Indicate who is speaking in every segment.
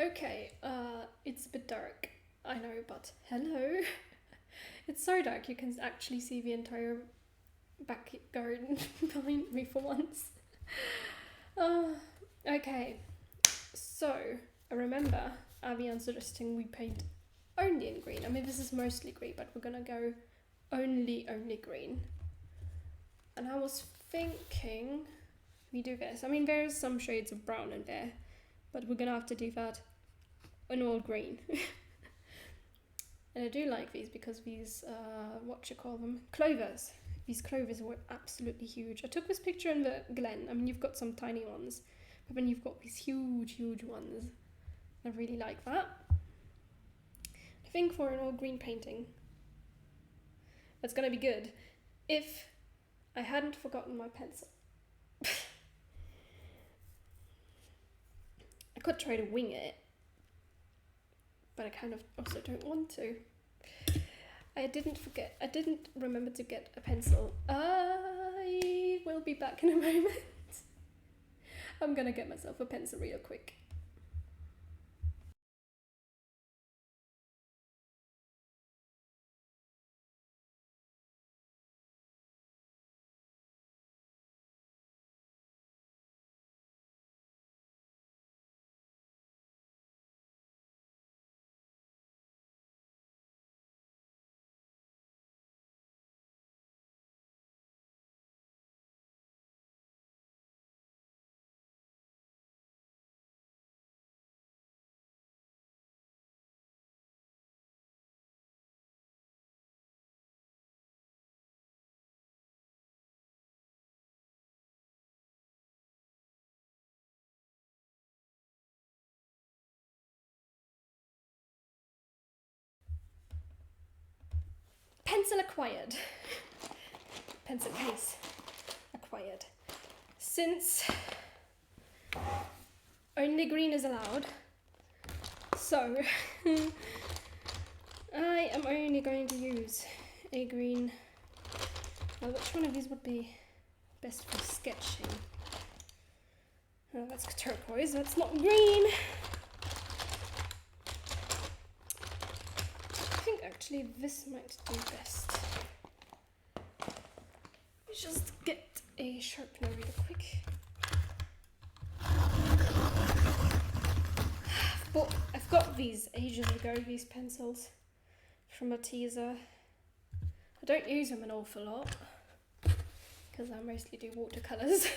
Speaker 1: Okay, it's a bit dark. I know, but hello. It's so dark you can actually see the entire back garden behind me for once. Uh, okay, so I remember Avian suggesting we paint only in green. I mean, this is mostly green, but we're gonna go only green. And I was thinking we do this. I mean, there's some shades of brown in there, but we're gonna have to do that in all green. And I do like these because these, what you call them? Clovers. These clovers were absolutely huge. I took this picture in the glen. I mean, you've got some tiny ones, but then you've got these huge ones. I really like that. I think for an all green painting, that's gonna be good. If I hadn't forgotten my pencil. I could try to wing it, but I kind of also don't want to. I didn't remember to get a pencil. I will be back in a moment. I'm gonna get myself a pencil real quick. Pencil acquired. Pencil case acquired. Since only green is allowed, so I am only going to use a green. Well, which one of these would be best for sketching? Oh, that's turquoise, that's not green. I think actually this might do best. Just get a sharpener real quick. But I've got these ages ago, these pencils from Arteza. I don't use them an awful lot because I mostly do watercolours.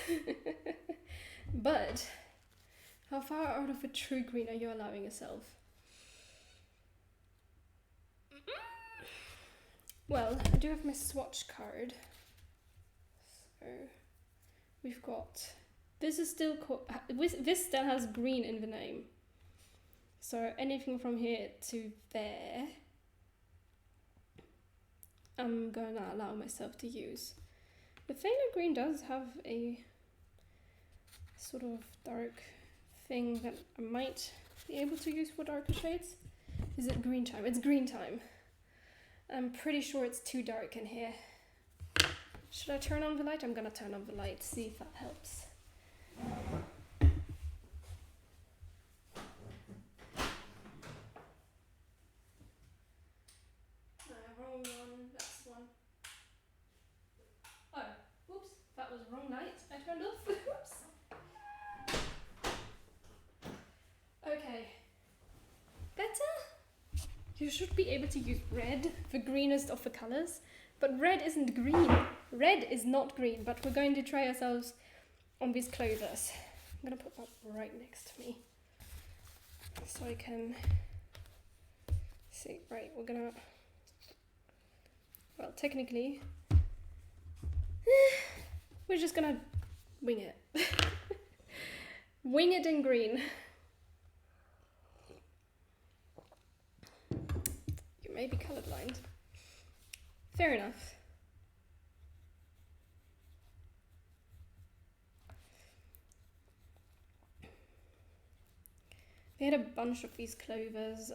Speaker 1: But how far out of a true green are you allowing yourself? Well, I do have my swatch card. So we've got, this is still this still has green in the name. So anything from here to there, I'm gonna allow myself to use. The Phthalo green does have a sort of dark thing that I might be able to use for darker shades. Is it green time? It's green time. I'm pretty sure it's too dark in here. Should I turn on the light? I'm gonna turn on the light, see if that helps. Wrong one, that's one. Oh, whoops, that was the wrong light I turned off. Whoops. Okay. Better? You should be able to use red, the greenest of the colors. But red isn't green. Red is not green, but we're going to try ourselves on these clovers. I'm gonna put that right next to me so I can see. Right, we're gonna, well, technically, we're just gonna wing it. Wing it in green. You may be colorblind. Fair enough. They had a bunch of these clovers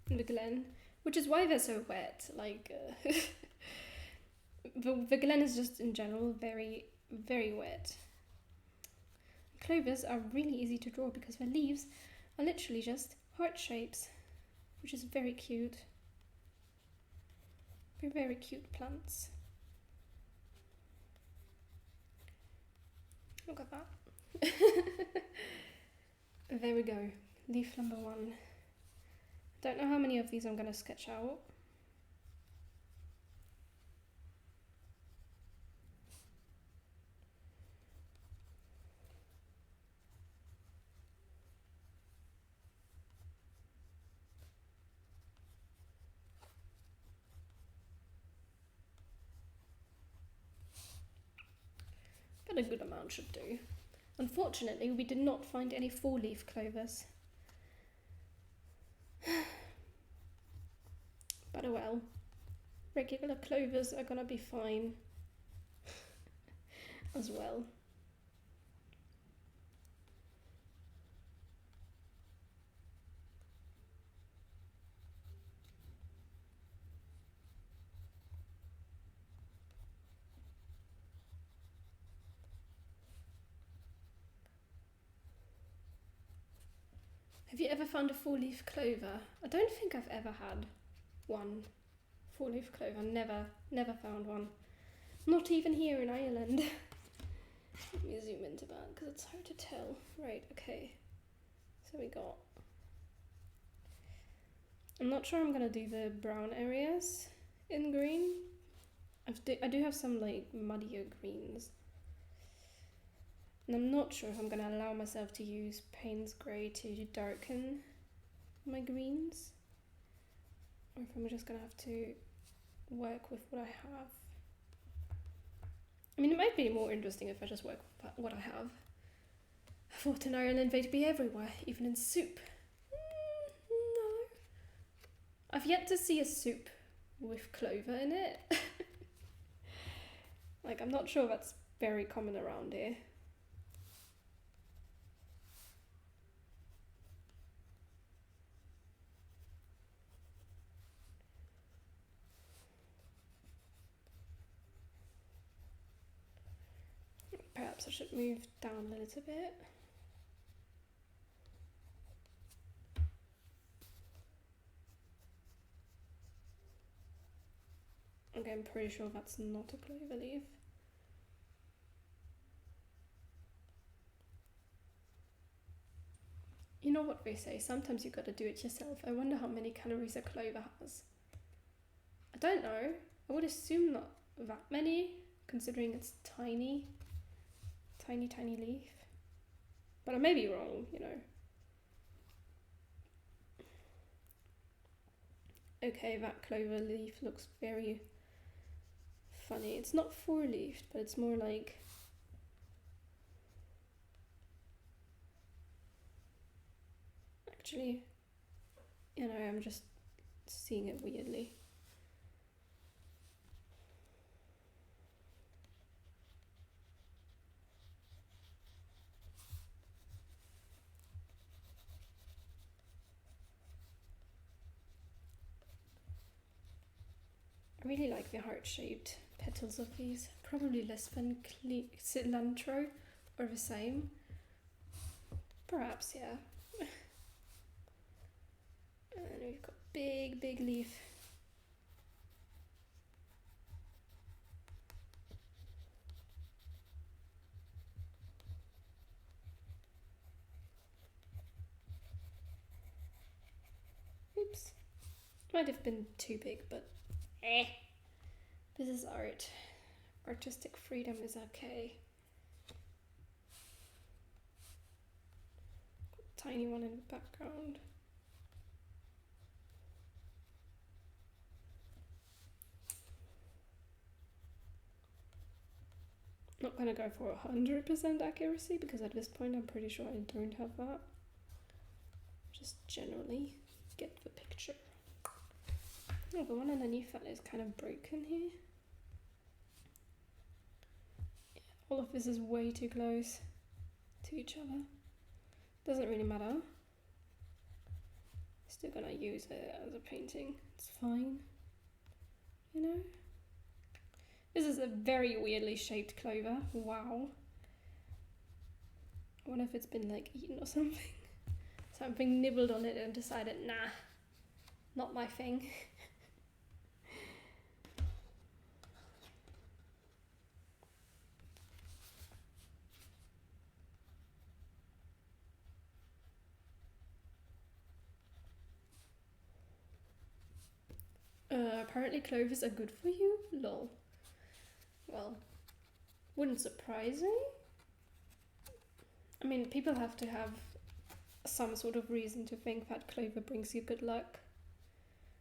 Speaker 1: in the glen, which is why they're so wet. Like, the glen is just in general very, very wet. Clovers are really easy to draw because their leaves are literally just heart shapes, which is very cute. Very, very cute plants. Look at that. There we go. Leaf number 1. Don't know how many of these I'm going to sketch out. But a good amount should do. Unfortunately, we did not find any 4-leaf clovers. But oh well. Regular clovers are gonna be fine as well. Have you ever found a 4-leaf clover? I don't think I've ever had one 4-leaf clover. Never found one. Not even here in Ireland. Let me zoom into that because it's hard to tell. Right, okay. So we got... I'm not sure I'm gonna do the brown areas in green. I do have some like muddier greens. And I'm not sure if I'm going to allow myself to use Payne's Grey to darken my greens, or if I'm just going to have to work with what I have. I mean, it might be more interesting if I just work with what I have. I thought in Ireland they'd be everywhere, even in soup. No. I've yet to see a soup with clover in it. Like, I'm not sure that's very common around here. Perhaps I should move down a little bit. Okay, I'm pretty sure that's not a clover leaf. You know what they say, sometimes you gotta do it yourself. I wonder how many calories a clover has. I don't know. I would assume not that many, considering it's tiny. Tiny leaf. But I may be wrong, you know. Okay, that clover leaf looks very funny. It's not 4-leafed, but it's more like... Actually, you know, I'm just seeing it weirdly. I really like the heart-shaped petals of these. Probably less than cilantro, or the same. Perhaps, yeah. And then we've got big leaf. Oops. Might have been too big, but this is art. Artistic freedom is okay. Tiny one in the background. Not gonna go for 100% accuracy because at this point I'm pretty sure I don't have that. Just generally get the picture. Oh, the one underneath that is kind of broken here. Yeah, all of this is way too close to each other. Doesn't really matter. Still gonna use it as a painting. It's fine. You know? This is a very weirdly shaped clover. Wow. I wonder if it's been like eaten or something. So having nibbled on it and decided, nah, not my thing. Apparently cloves are good for you? Lol. Well, wouldn't surprise me. I mean, people have to have some sort of reason to think that clover brings you good luck.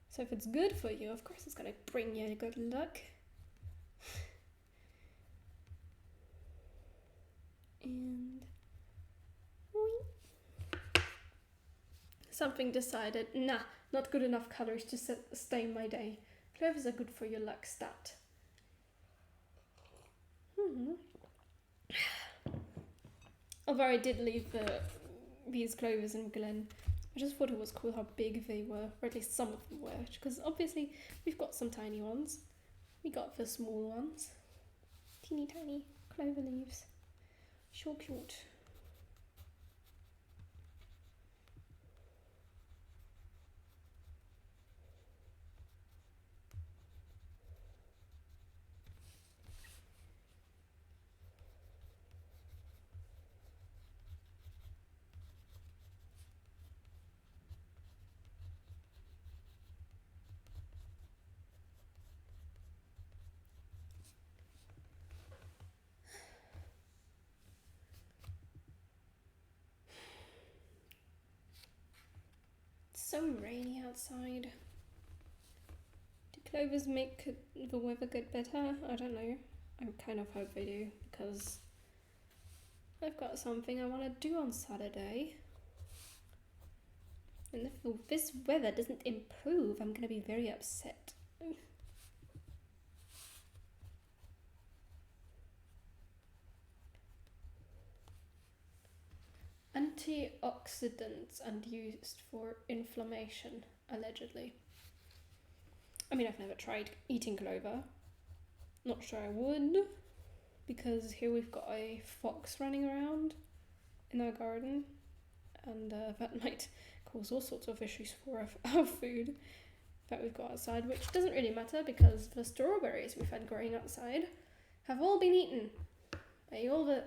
Speaker 1: So if it's good for you, of course it's gonna bring you good luck. And something decided, nah, not good enough colors to sustain my day. Clovers are good for your luck stat. Although I did leave these clovers in Glen, I just thought it was cool how big they were, or at least some of them were, because obviously we've got some tiny ones. We got the small ones. Teeny tiny clover leaves. So cute. It's so rainy outside. Do clovers make the weather get better? I don't know. I kind of hope they do, because I've got something I want to do on Saturday. And if this weather doesn't improve, I'm going to be very upset. Antioxidants and used for inflammation, allegedly. I mean, I've never tried eating clover. Not sure I would, because here we've got a fox running around in our garden, and that might cause all sorts of issues for our food that we've got outside, which doesn't really matter because the strawberries we've had growing outside have all been eaten by all the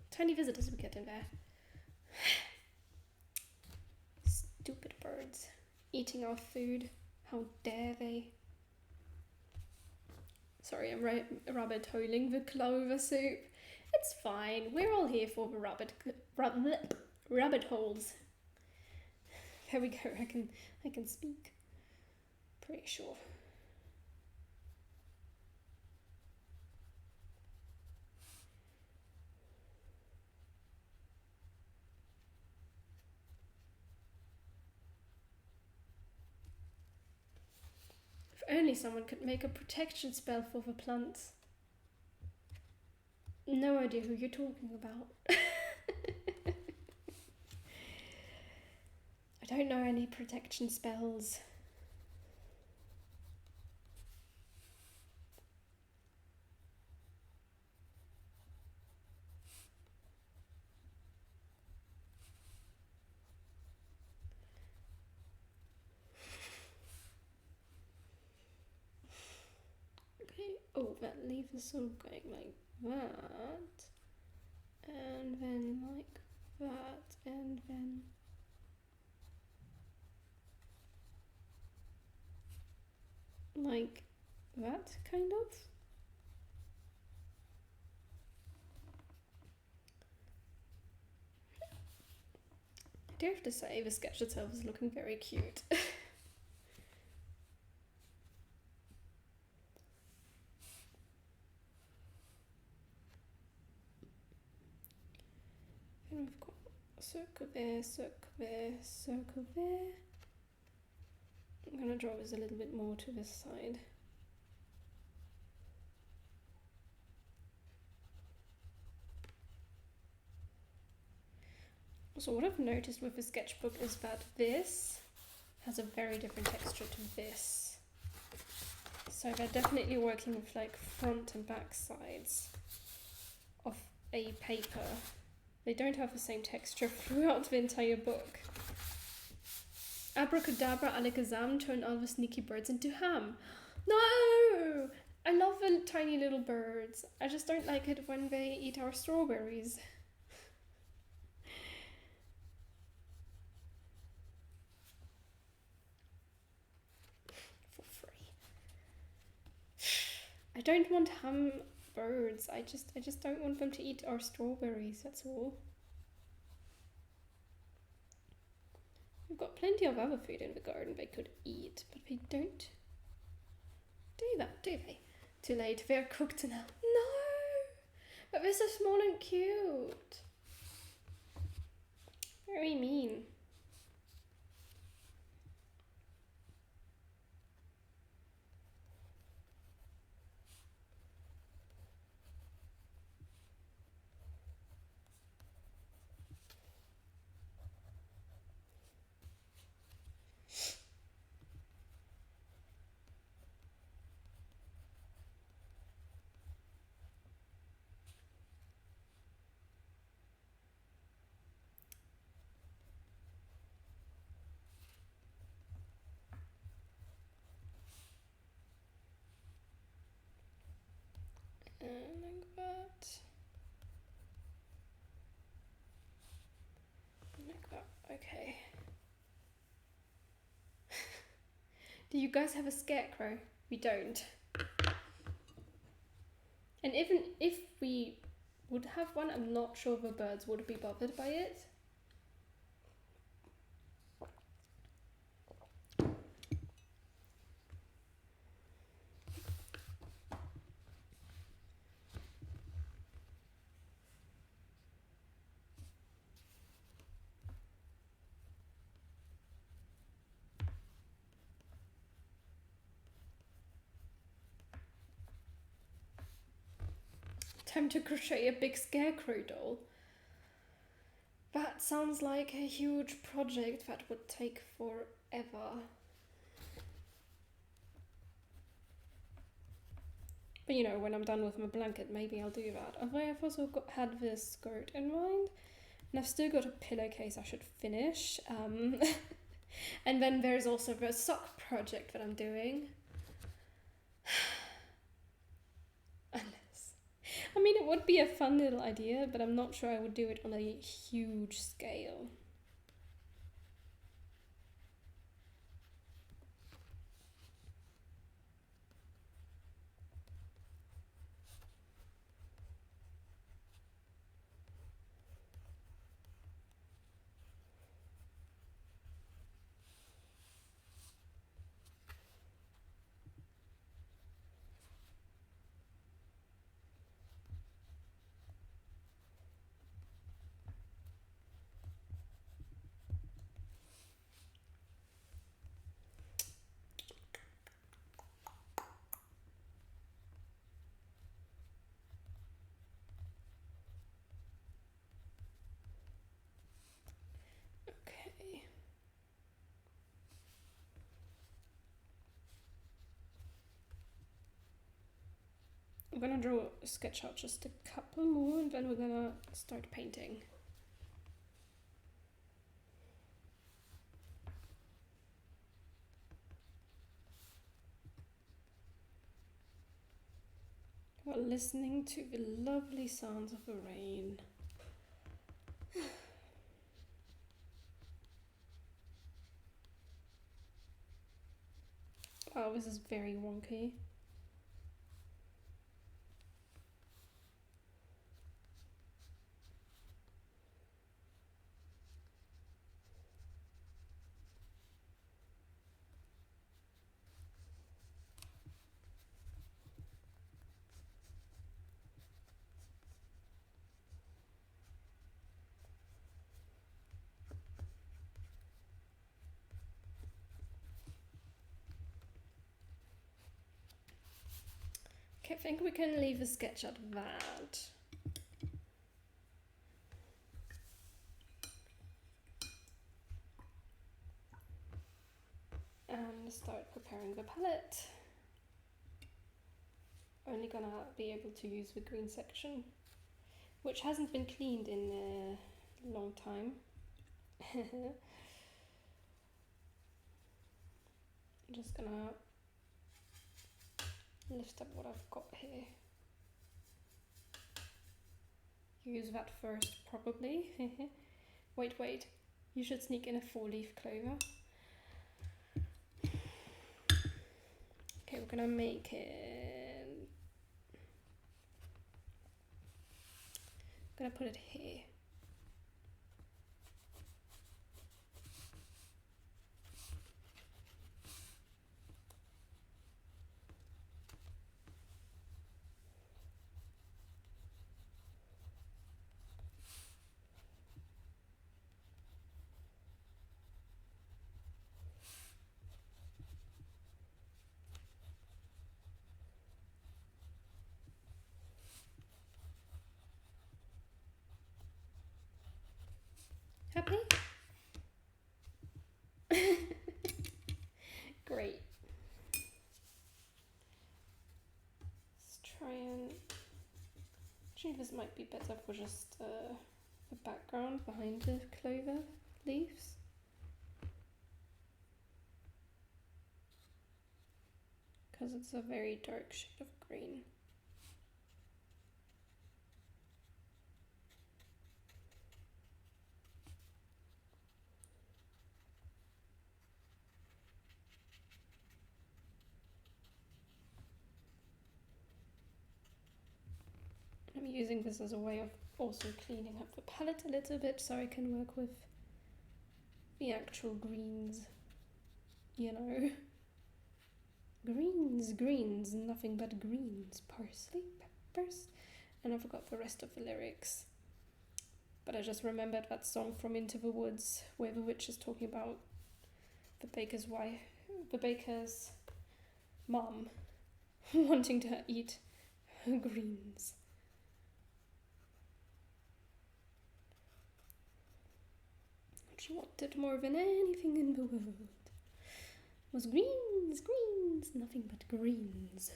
Speaker 1: tiny visitors we get in there. Stupid birds eating our food. How dare they? Sorry, I'm rabbit holing the clover soup. It's fine. We're all here for the rabbit holes. There we go. I can speak. Pretty sure. If only someone could make a protection spell for the plants. No idea who you're talking about. I don't know any protection spells. Okay, oh, that leaf is sort of going like that, and then like that, and then like that, kind of. I do have to say, the sketch itself is looking very cute. And we've got circle there, circle there, circle there. I'm gonna draw this a little bit more to this side. So what I've noticed with the sketchbook is that this has a very different texture to this. So they're definitely working with like front and back sides of a paper. They don't have the same texture throughout the entire book. Abracadabra, alakazam, turn all the sneaky birds into ham. No! I love the tiny little birds. I just don't like it when they eat our strawberries. For free. I don't want ham birds. I just don't want them to eat our strawberries, that's all. We've got plenty of other food in the garden they could eat, but they don't do that, do they? Too late, they're cooked now. No! But they're so small and cute. Very mean. Like that. Like that. Okay. Do you guys have a scarecrow? We don't. And even if we would have one, I'm not sure the birds would be bothered by it. Time to crochet a big scarecrow doll. That sounds like a huge project that would take forever. But you know, when I'm done with my blanket, maybe I'll do that. Although I've also had this skirt in mind, and I've still got a pillowcase I should finish. And then there's also the sock project that I'm doing. I mean, it would be a fun little idea, but I'm not sure I would do it on a huge scale. I'm gonna draw a sketch out just a couple more and then we're gonna start painting. While listening to the lovely sounds of the rain. Oh, this is very wonky. Okay, I think we can leave the sketch at that. And start preparing the palette. Only gonna be able to use the green section, which hasn't been cleaned in a long time. I'm just gonna lift up what I've got here. Use that first, probably. Wait. You should sneak in a 4-leaf clover. Okay, we're gonna make it... I'm gonna put it here. Happy? Great. Let's try and... Actually, this might be better for just the background behind the clover leaves. Because it's a very dark shade of green. I'm using this as a way of also cleaning up the palette a little bit so I can work with the actual greens, you know. Greens, nothing but greens. Parsley, peppers. And I forgot the rest of the lyrics. But I just remembered that song from Into the Woods where the witch is talking about the baker's wife, the baker's mom wanting to eat her greens. She wanted more than anything in the world. It was greens, nothing but greens.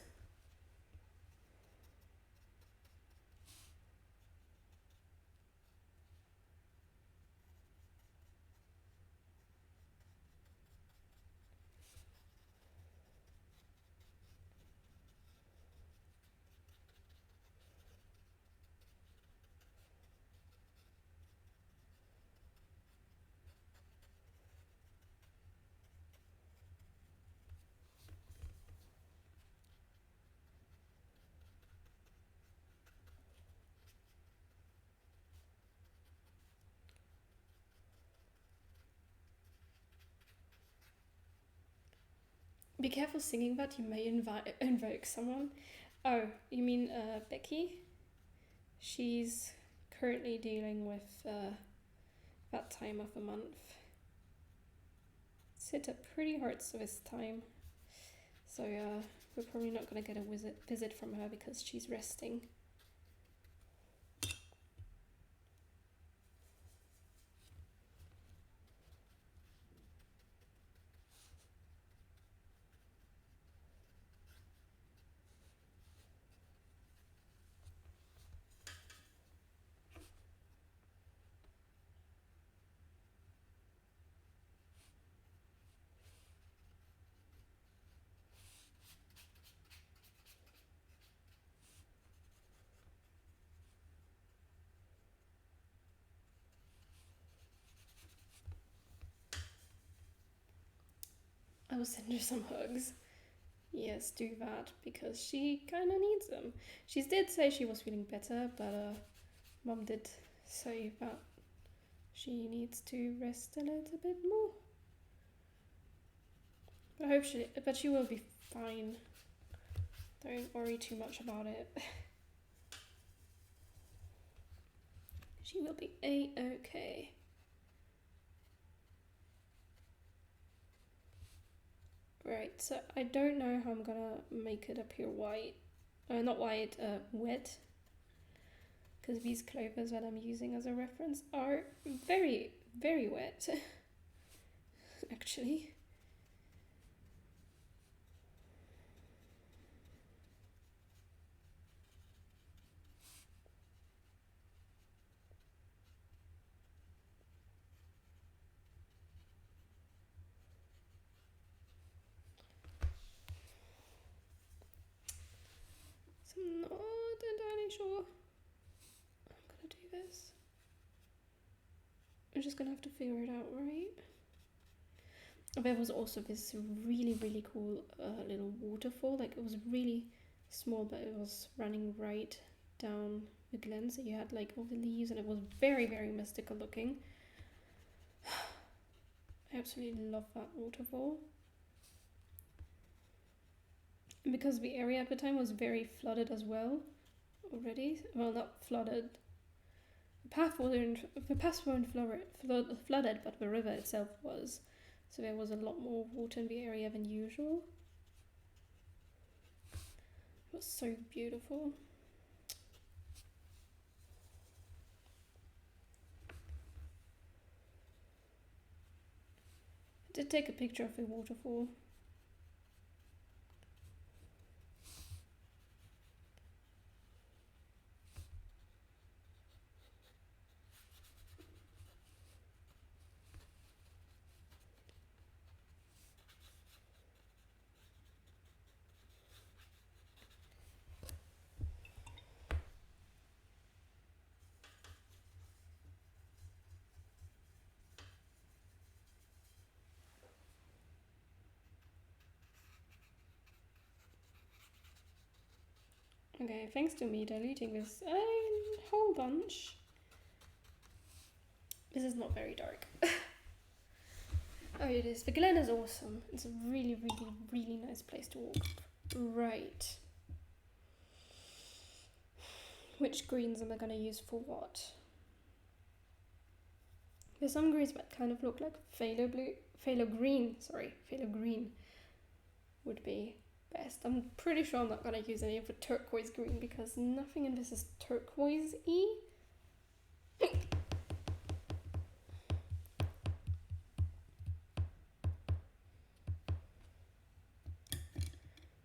Speaker 1: Be careful singing that, you may invoke someone. Oh, you mean Becky? She's currently dealing with that time of the month. It's hit her pretty hard this time. So we're probably not going to get a visit from her because she's resting. I will send her some hugs. Yes, do that, because she kind of needs them. She did say she was feeling better, but Mum did say that she needs to rest a little bit more. But she will be fine. Don't worry too much about it. She will be a-okay. Right, so I don't know how I'm gonna make it appear white. Not white, wet. Because these clovers that I'm using as a reference are very, very wet. Actually. I'm just gonna have to figure it out, right? There was also this really, really cool little waterfall. Like, it was really small, but it was running right down the glen. So you had like all the leaves, and it was very, very mystical looking. I absolutely love that waterfall. And because the area at the time was very flooded as well, already. Well, not flooded. The paths weren't flooded, but the river itself was. So there was a lot more water in the area than usual. It was so beautiful. I did take a picture of the waterfall. Okay, thanks to me deleting this a whole bunch. This is not very dark. Oh, it is. The glen is awesome. It's a really, really, really nice place to walk. Right. Which greens am I gonna use for what? There's some greens that kind of look like phthalo green would be best. I'm pretty sure I'm not gonna use any of the turquoise green because nothing in this is turquoise-y.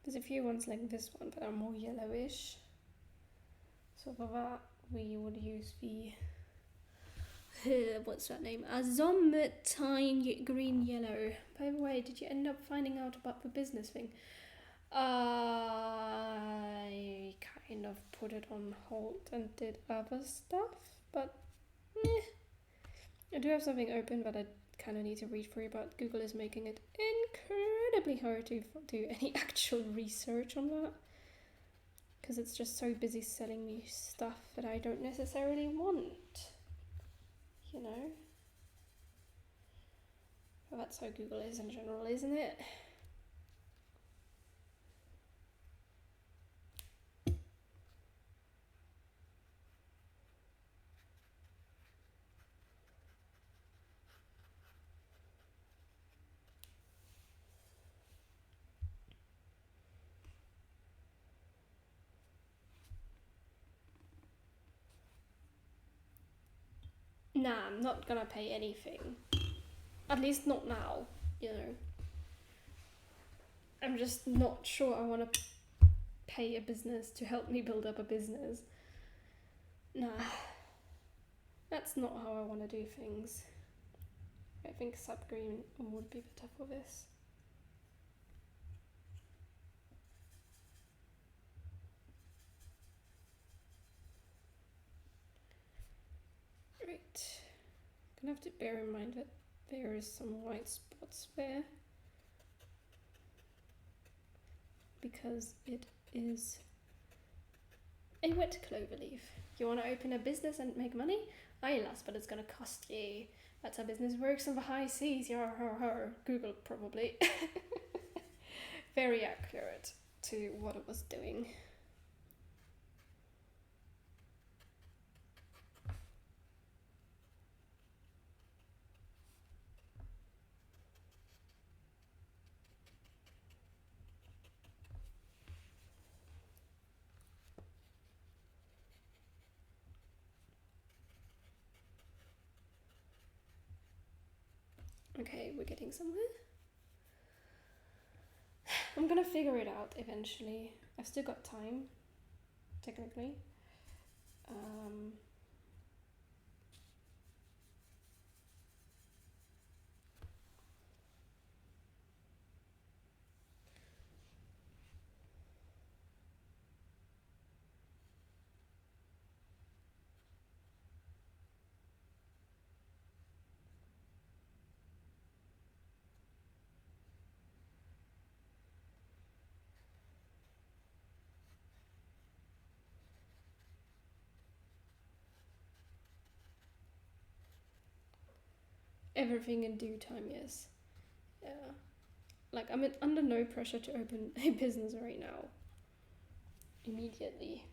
Speaker 1: There's a few ones like this one that are more yellowish. So for that we would use the what's that name? Azomethine green yellow. By the way, did you end up finding out about the business thing? I kind of put it on hold and did other stuff, but I do have something open, but I kind of need to read through. But Google is making it incredibly hard to do any actual research on that because it's just so busy selling me stuff that I don't necessarily want. You know? Well, that's how Google is in general, isn't it? Nah, I'm not gonna pay anything. At least not now, you know. I'm just not sure I want to pay a business to help me build up a business. Nah, that's not how I want to do things. I think subgreen would be better for this. Right. I'm gonna have to bear in mind that there is some white spots there because it is a wet clover leaf. You want to open a business and make money? Aye, lass, but it's gonna cost you. That's how business works in the high seas. Google probably. Very accurate to what it was doing. Okay, we're getting somewhere. I'm gonna figure it out eventually. I've still got time, technically. Everything in due time, yes. Yeah. Like, I'm under no pressure to open a business right now. Immediately.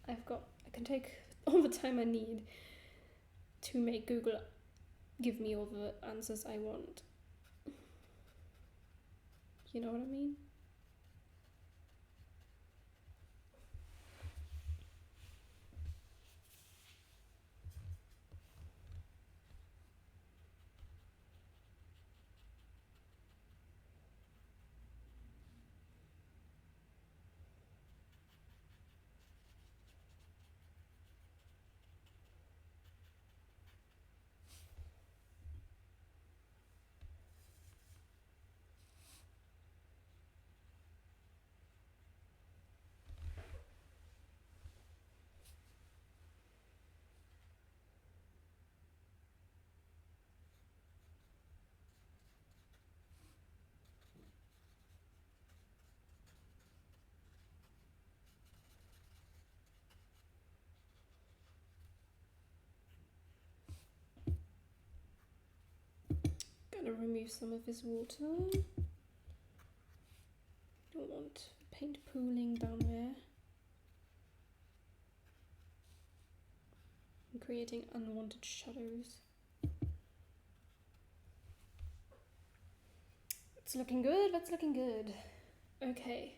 Speaker 1: I can take all the time I need to make Google give me all the answers I want. You know what I mean? Gonna remove some of this water. Don't want paint pooling down there. And creating unwanted shadows. It's looking good, that's looking good. Okay.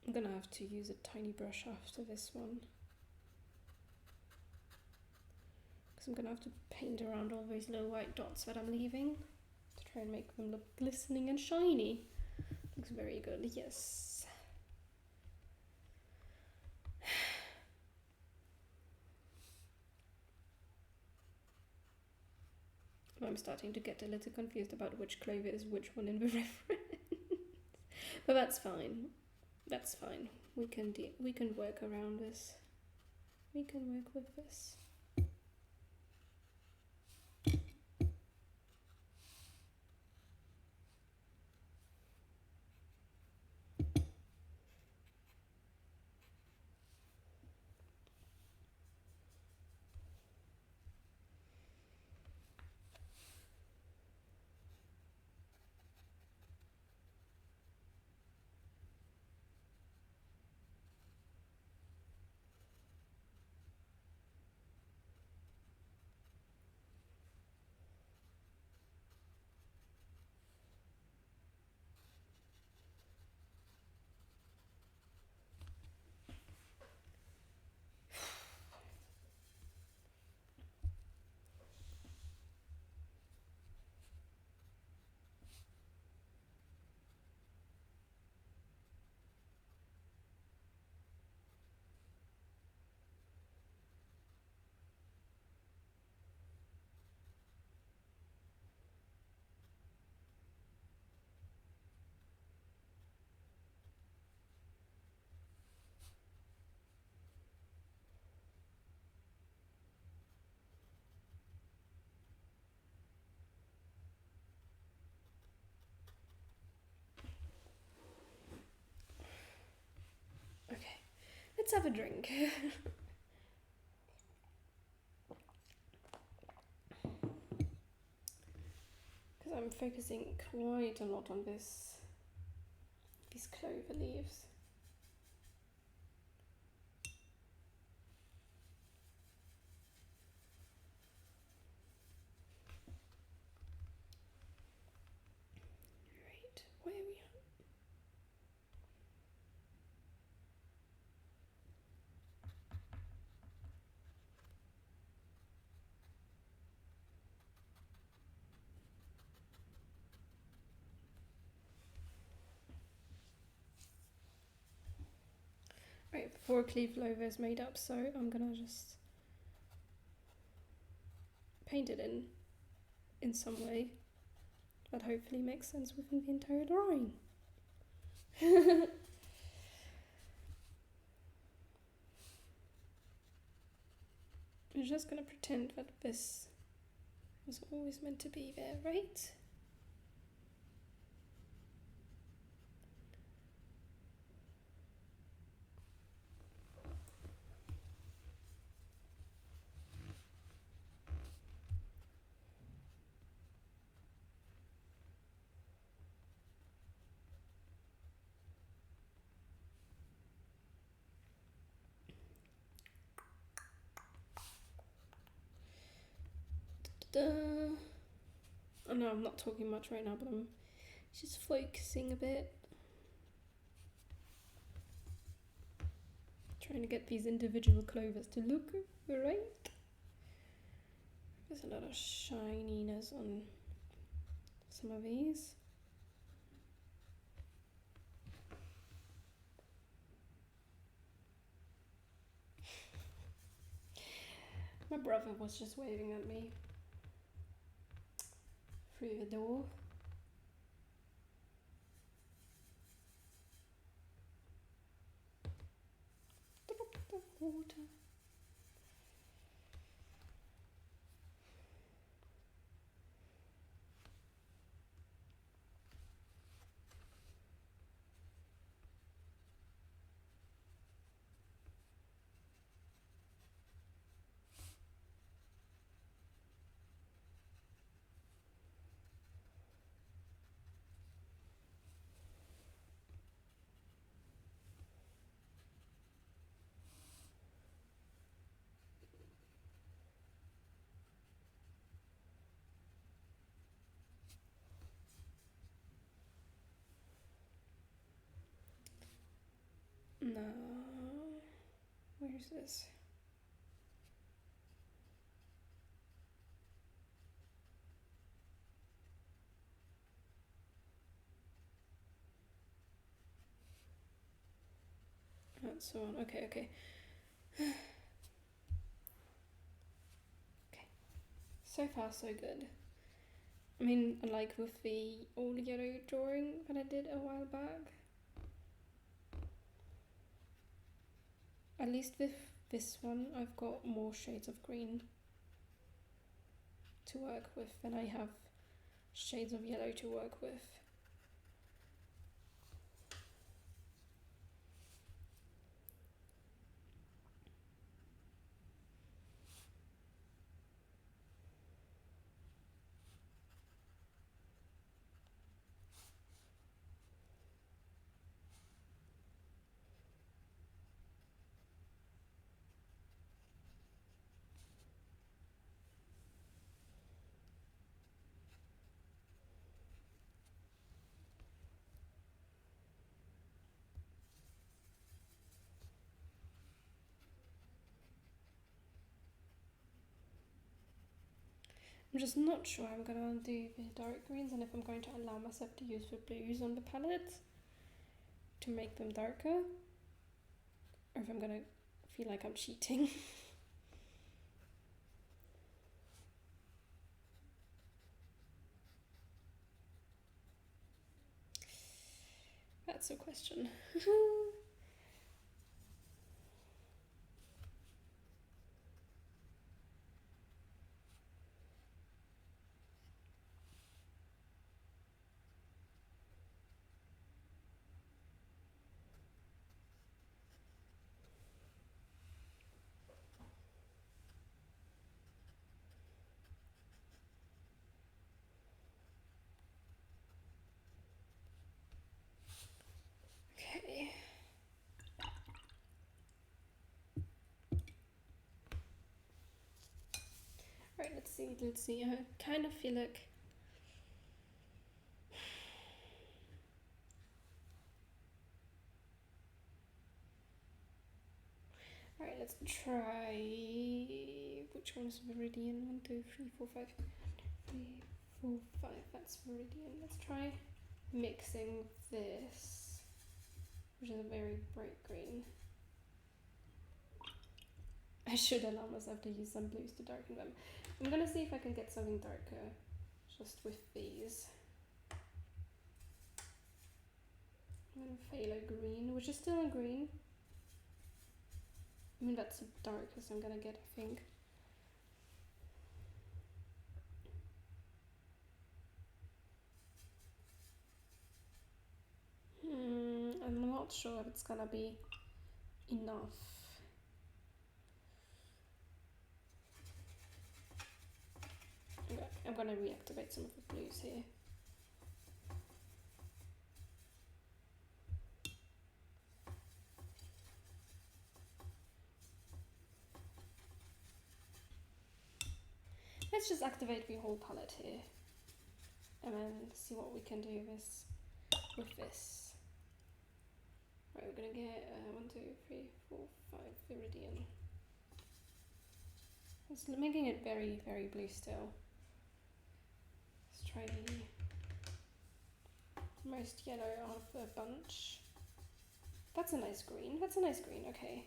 Speaker 1: I'm gonna have to use a tiny brush after this one. Because I'm gonna have to paint around all those little white dots that I'm leaving to try and make them look glistening and shiny. Looks very good, yes. I'm starting to get a little confused about which clover is which one in the reference. But that's fine. That's fine. We can work around this. We can work with this. Okay, let's have a drink. Because I'm focusing quite a lot on these clover leaves. Right, where are we at? Right, 4 cleave clover is made up, so I'm gonna just paint it in some way that hopefully makes sense within the entire drawing. I'm just gonna pretend that this was always meant to be there, right? Oh no, I'm not talking much right now, but I'm just focusing a bit. Trying to get these individual clovers to look right. There's a lot of shininess on some of these. My brother was just waving at me through the door. Drop the water. No. Where's this? That's so on. Okay. Okay. So far, so good. I mean, like with the all yellow drawing that I did a while back. At least with this one, I've got more shades of green to work with than I have shades of yellow to work with. I'm just not sure I'm gonna do the dark greens and if I'm going to allow myself to use the blues on the palette to make them darker, or if I'm gonna feel like I'm cheating. That's a question. Okay. Right, let's see. I kind of feel like alright, let's try which one's Viridian? 1, 2, 3, 4, 5. 3, 4, 5. That's Viridian. Let's try mixing this, which is a very bright green. I should allow myself to use some blues to darken them. I'm gonna see if I can get something darker just with these. I'm gonna phthalo green, which is still a green. I mean, that's the darkest I'm gonna get, I think. not sure if it's gonna be enough. Okay, I'm gonna reactivate some of the blues here. Let's just activate the whole palette here and then see what we can do with this. Right, we're gonna get 1, 2, 3, 4, 5 Viridian. It's making it very, very blue still. Let's try the most yellow out of the bunch. That's a nice green. That's a nice green. Okay.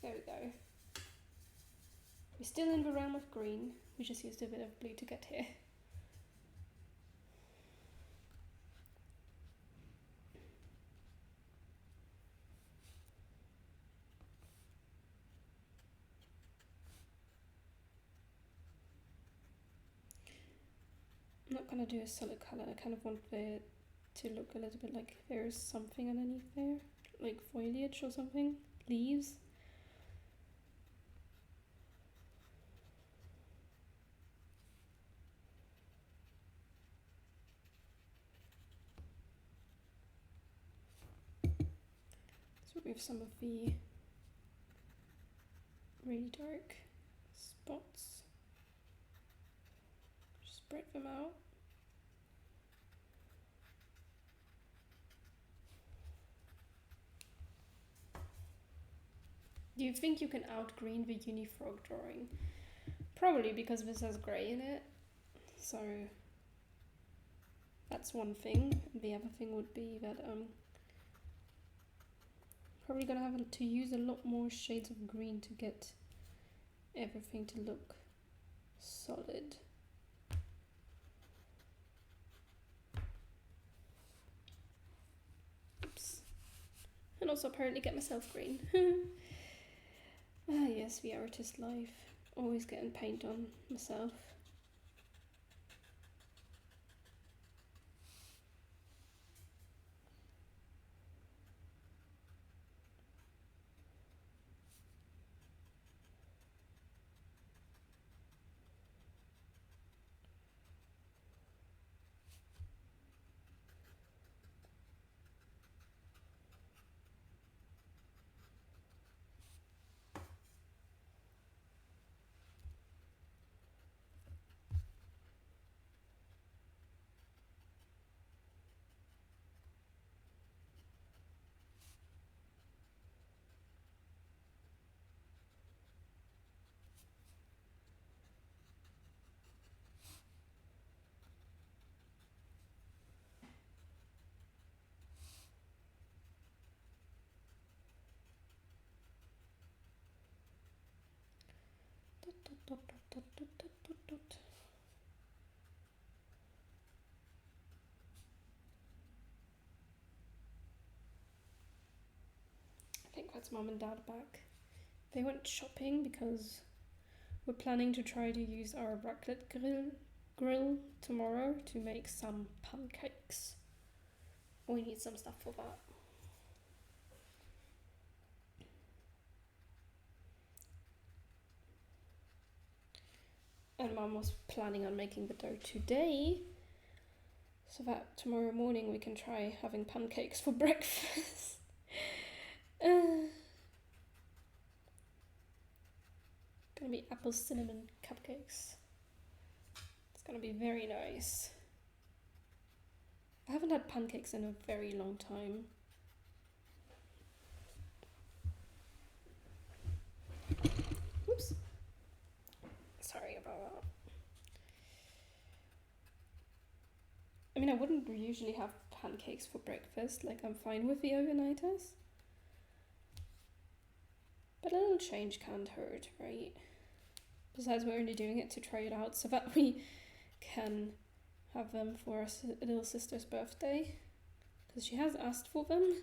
Speaker 1: There we go. We're still in the realm of green. We just used a bit of blue to get here. I'm not gonna do a solid color. I kind of want it to look a little bit like there's something underneath there, like foliage or something, leaves. Let's remove some of the really dark spots. Just spread them out. Do you think you can outgreen the Unifrog drawing? Probably, because this has grey in it. So that's one thing. The other thing would be that probably gonna have to use a lot more shades of green to get everything to look solid. Oops. And also apparently get myself green. Ah yes, the artist life. Always getting paint on myself. I think that's mom and dad back. They went shopping because we're planning to try to use our raclette grill tomorrow to make some pancakes. We need some stuff for that. And mom was planning on making the dough today so that tomorrow morning we can try having pancakes for breakfast. Gonna be apple cinnamon cupcakes. It's gonna be very nice. I haven't had pancakes in a very long time. Oops. Sorry about that. I mean, I wouldn't usually have pancakes for breakfast. Like, I'm fine with the overnighters. But a little change can't hurt, right? Besides, we're only doing it to try it out so that we can have them for our little sister's birthday. Because she has asked for them.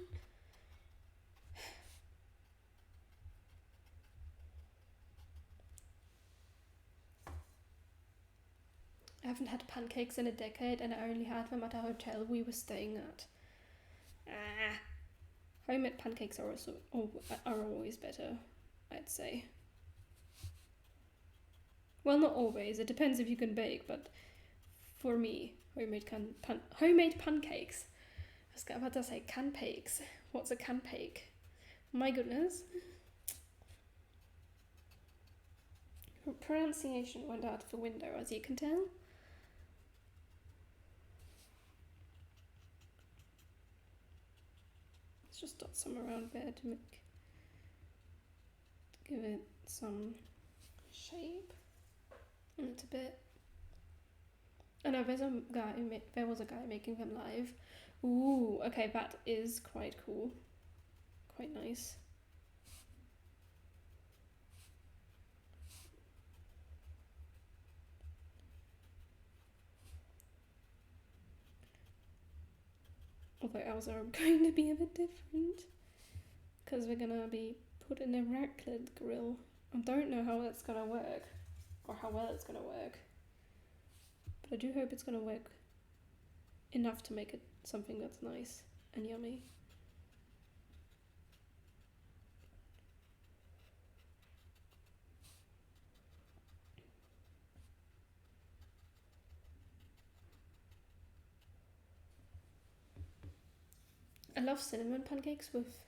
Speaker 1: I haven't had pancakes in a decade and I only had them at a hotel we were staying at. Homemade pancakes are also are always better, I'd say. Well, not always. It depends if you can bake, but for me, homemade pancakes. I was about to say canpakes. What's a canpake? My goodness. Pronunciation went out the window, as you can tell. Let's just dot some around there to give it some shape a little bit. I know there was a guy making them live. Ooh, okay, that is quite cool. Quite nice. Although ours are going to be a bit different, because we're going to be put in a raclette grill. I don't know how that's going to work, or how well it's going to work. But I do hope it's going to work enough to make it something that's nice and yummy. I love cinnamon pancakes with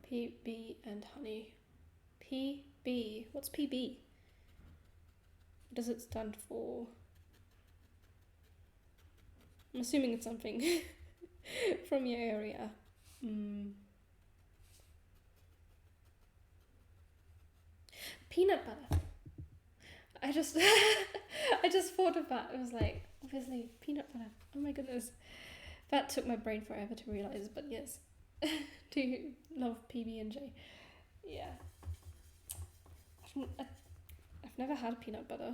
Speaker 1: PB and honey. PB? What's PB? What does it stand for? I'm assuming it's something from your area. Peanut butter. I just thought of that. It was like, obviously, peanut butter. Oh my goodness. That took my brain forever to realise, but yes. Do you love PB&J? Yeah. I've never had peanut butter,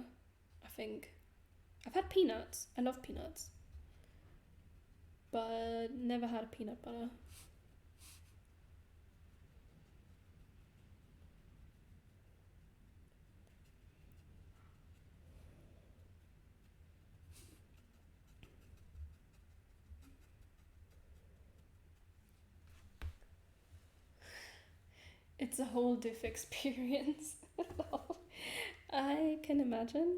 Speaker 1: I think. I've had peanuts. I love peanuts. But never had peanut butter. It's a whole diff experience. I can imagine.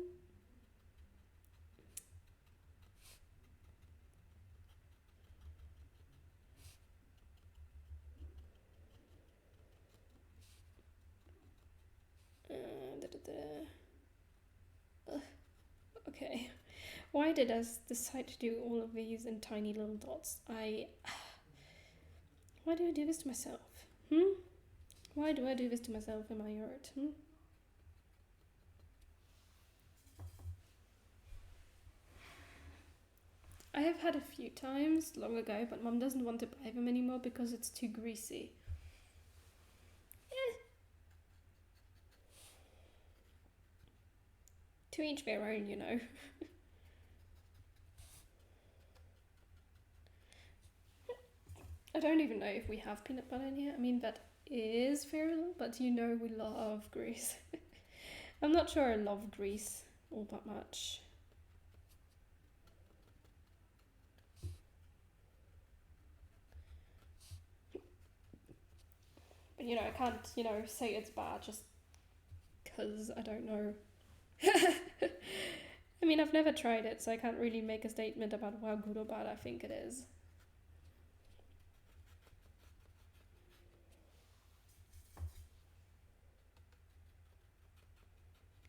Speaker 1: Okay. Why did I decide to do all of these in tiny little dots? Why do I do this to myself? Why do I do this to myself in my art? I have had a few times long ago, but Mum doesn't want to buy them anymore because it's too greasy. To each their own, you know. I don't even know if we have peanut butter in here. I mean, that is very little, but you know we love grease. I'm not sure I love grease all that much. But, you know, I can't, you know, say it's bad just because I don't know. I mean, I've never tried it, so I can't really make a statement about how good or bad I think it is.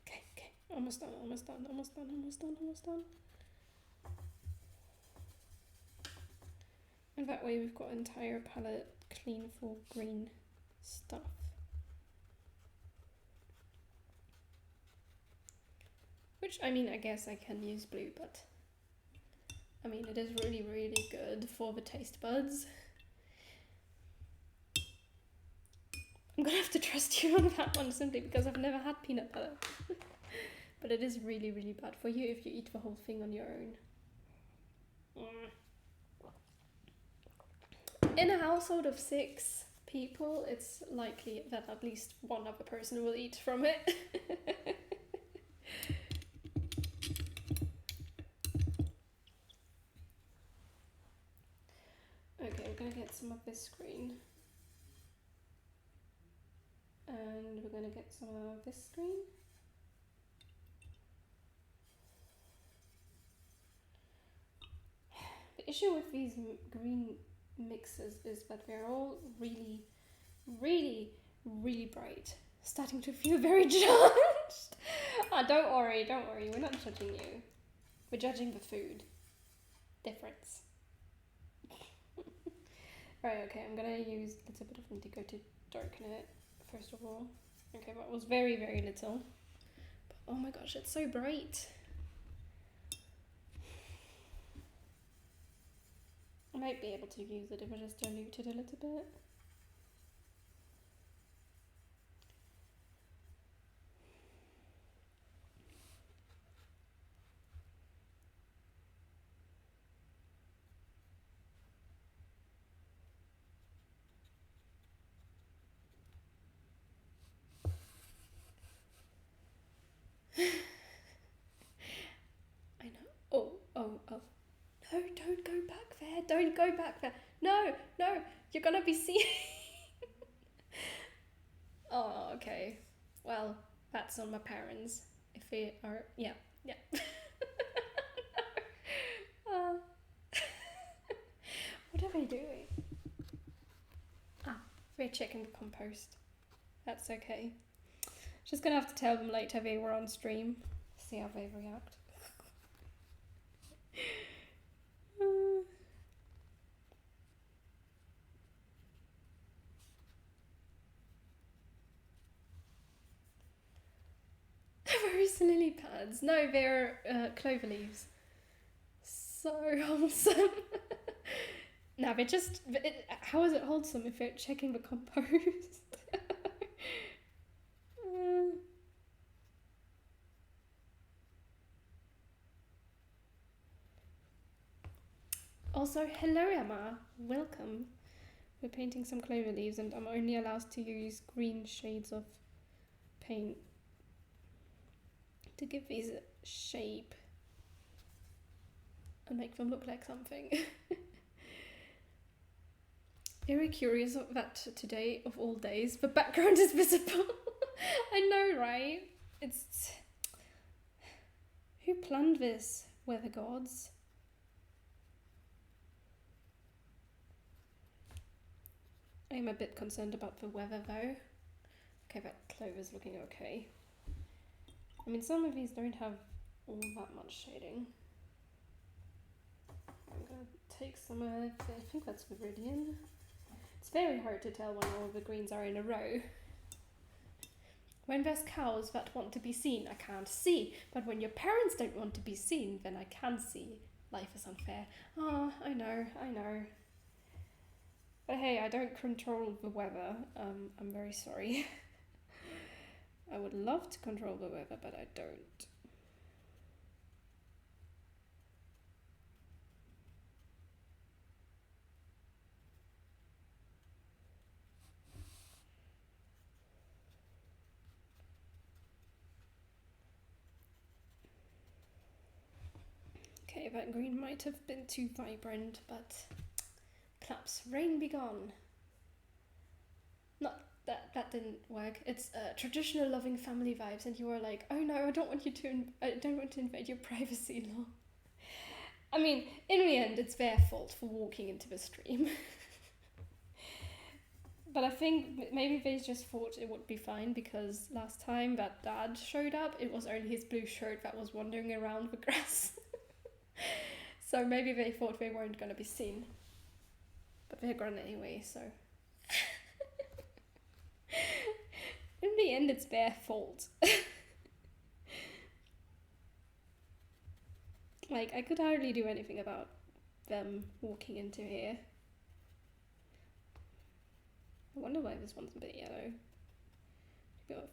Speaker 1: Okay, almost done. And that way we've got an entire palette clean for green stuff. Which, I mean, I guess I can use blue, but I mean, it is really, really good for the taste buds. I'm gonna have to trust you on that one simply because I've never had peanut butter. But it is really, really bad for you if you eat the whole thing on your own. In a household of 6 people, it's likely that at least one other person will eat from it. Okay, we're gonna get some of this green. some of this green. The issue with these green mixes is that they're all really, really, really bright. Starting to feel very judged. Don't worry, we're not judging you. We're judging the food. Difference. Right, okay, I'm gonna use a little bit of indigo to darken it, first of all. Okay, that was very, very little. But oh my gosh, it's so bright. I might be able to use it if I just dilute it a little bit. I know. Oh. No, don't go back there. Don't go back there. No, you're gonna be seen. Oh, okay. Well, that's on my parents. If they are, yeah. What are they doing? They're checking the compost. That's okay. Just gonna have to tell them later they were on stream. See how they react. Where's lily pads? No, they're clover leaves. So wholesome. No, they're just... how is it wholesome if they're checking the compost? Also, hello Emma, welcome. We're painting some clover leaves and I'm only allowed to use green shades of paint to give these a shape and make them look like something. Very curious that today, of all days, the background is visible. I know, right? It's... Who planned this? Weather gods? I'm a bit concerned about the weather though. Okay, that clover's looking okay. I mean, some of these don't have all that much shading. I'm gonna take some of, I think that's Viridian. It's very hard to tell when all the greens are in a row. When there's cows that want to be seen, I can't see. But when your parents don't want to be seen, then I can see. Life is unfair. Oh, I know. But hey, I don't control the weather. I'm very sorry. I would love to control the weather, but I don't. Okay, that green might have been too vibrant, but claps, rain be gone. Not that didn't work. It's traditional loving family vibes, and you were like, oh no, I don't want to invade your privacy, lol. I mean, in the end, it's their fault for walking into the stream. But I think maybe they just thought it would be fine because last time that dad showed up, it was only his blue shirt that was wandering around the grass. So maybe they thought they weren't going to be seen. But they're gone anyway, so... In the end, it's their fault. Like, I could hardly do anything about them walking into here. I wonder why this one's a bit yellow.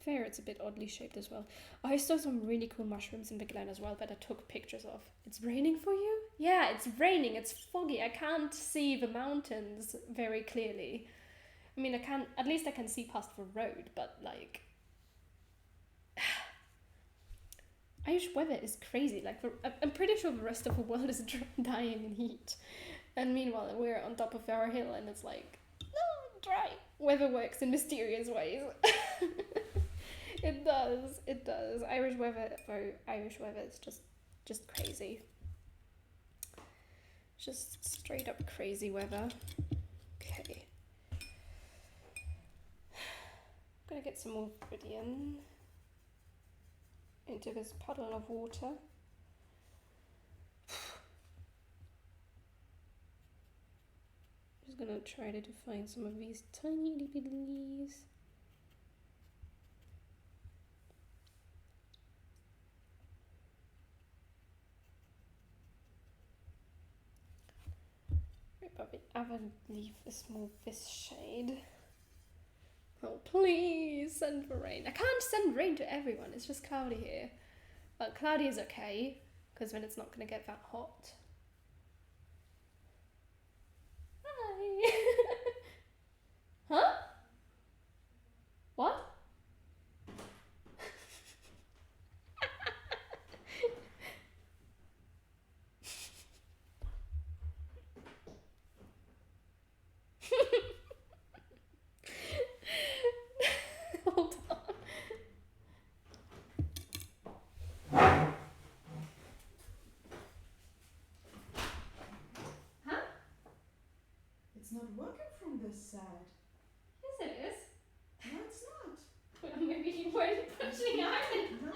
Speaker 1: Fair, it's a bit oddly shaped as well. I saw some really cool mushrooms in Big Glen as well that I took pictures of. It's raining for you? Yeah, it's raining. It's foggy. I can't see the mountains very clearly. I mean, at least I can see past the road, but like... Irish weather is crazy. Like, I'm pretty sure the rest of the world is dying in heat. And meanwhile, we're on top of our hill and it's like, no, dry. Weather works in mysterious ways. It does. It does. Irish weather, though. Irish weather is just crazy. Just straight up crazy weather. Okay. I'm gonna get some more Viridian into this puddle of water. Just gonna try to find some of these tiny little leaves. But the other leaf is more this shade. Oh, please send for rain. I can't send rain to everyone. It's just cloudy here. But cloudy is okay, because then it's not going to get that hot. Hi. Huh? What? Hold on. Huh?
Speaker 2: It's not working from this side.
Speaker 1: Yes, it is.
Speaker 2: No, it's not.
Speaker 1: Well, maybe you weren't pushing on it.
Speaker 2: No,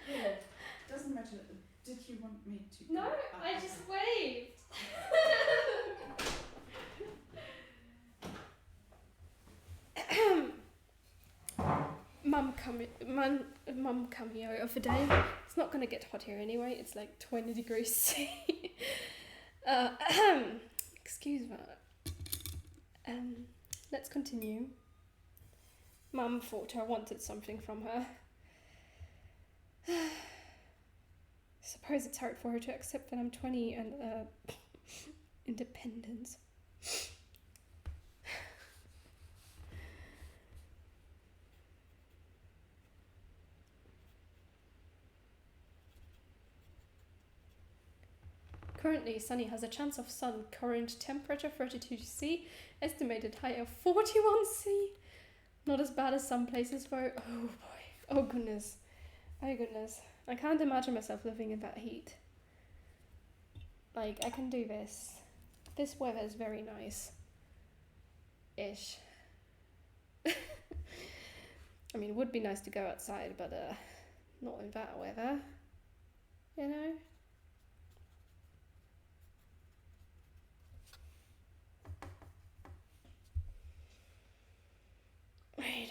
Speaker 2: it doesn't matter. Did you want me to?
Speaker 1: No,
Speaker 2: go?
Speaker 1: I just waved. Mum cameo of the day. It's not gonna get hot here anyway. It's like 20 degrees C. Excuse that. Let's continue. Mum thought I wanted something from her. Suppose it's hard for her to accept that I'm 20 and independent. Currently, Sunny has a chance of sun. Current temperature 32 C. Estimated high of 41 C. Not as bad as some places though. Oh boy. Oh goodness. Oh goodness. I can't imagine myself living in that heat. Like, I can do this. This weather is very nice. Ish. I mean, it would be nice to go outside, but not in that weather. You know? Right,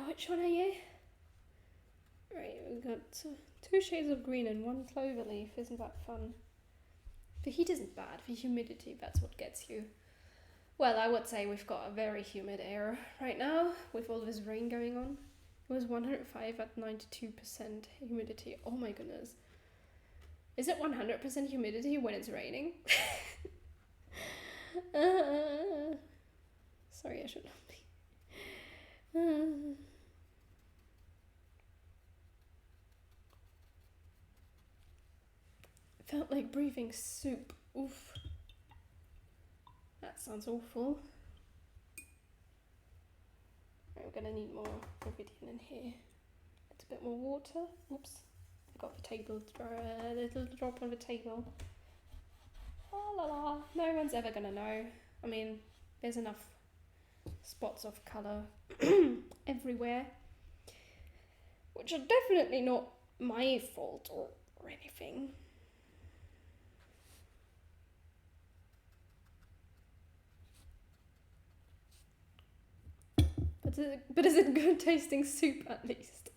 Speaker 1: which one are you? Right, we've got 2 shades of green and 1 clover leaf. Isn't that fun? The heat isn't bad. The humidity, that's what gets you. Well, I would say we've got a very humid air right now with all this rain going on. It was 105 at 92% humidity. Oh my goodness. Is it 100% humidity when it's raining? Sorry, I should not be. Felt like breathing soup. Oof. That sounds awful. Right, we're gonna need more Viridian in here. It's a bit more water. Oops. I got the table, a little drop on the table. La la la. No one's ever gonna know. I mean, there's enough spots of colour everywhere, which are definitely not my fault or anything. But is it good tasting soup at least?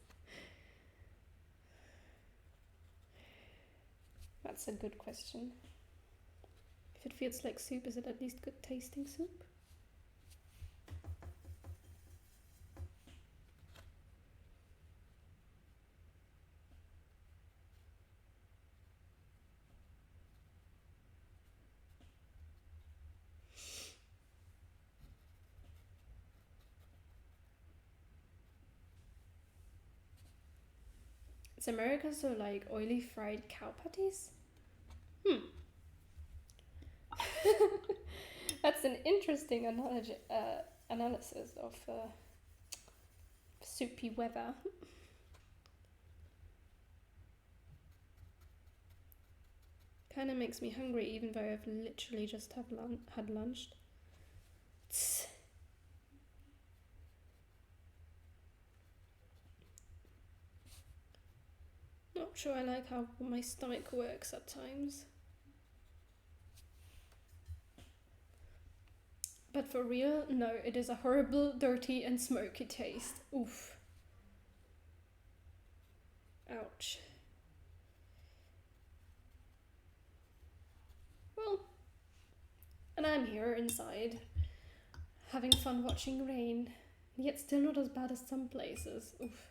Speaker 1: That's a good question. If it feels like soup, is it at least good tasting soup? Is America so like oily fried cow patties? That's an interesting analysis of soupy weather. Kind of makes me hungry, even though I've literally just had lunch. Not sure I like how my stomach works at times. But for real, no, it is a horrible, dirty and smoky taste. Oof. Ouch. Well, and I'm here inside, having fun watching rain, yet still not as bad as some places. Oof.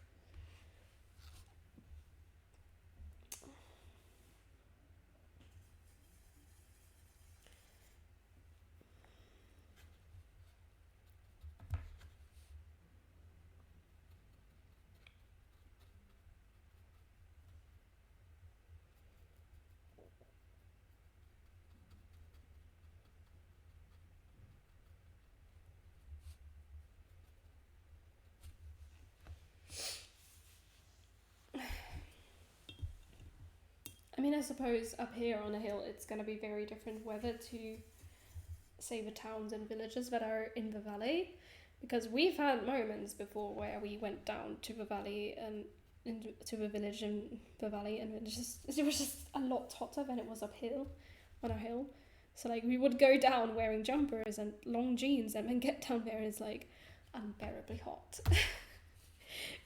Speaker 1: I mean, I suppose up here on a hill it's going to be very different weather to, say, the towns and villages that are in the valley, because we've had moments before where we went down to the valley and into the village in the valley, and it was just a lot hotter than it was uphill on a hill. So like we would go down wearing jumpers and long jeans, and then get down there and it's like unbearably hot.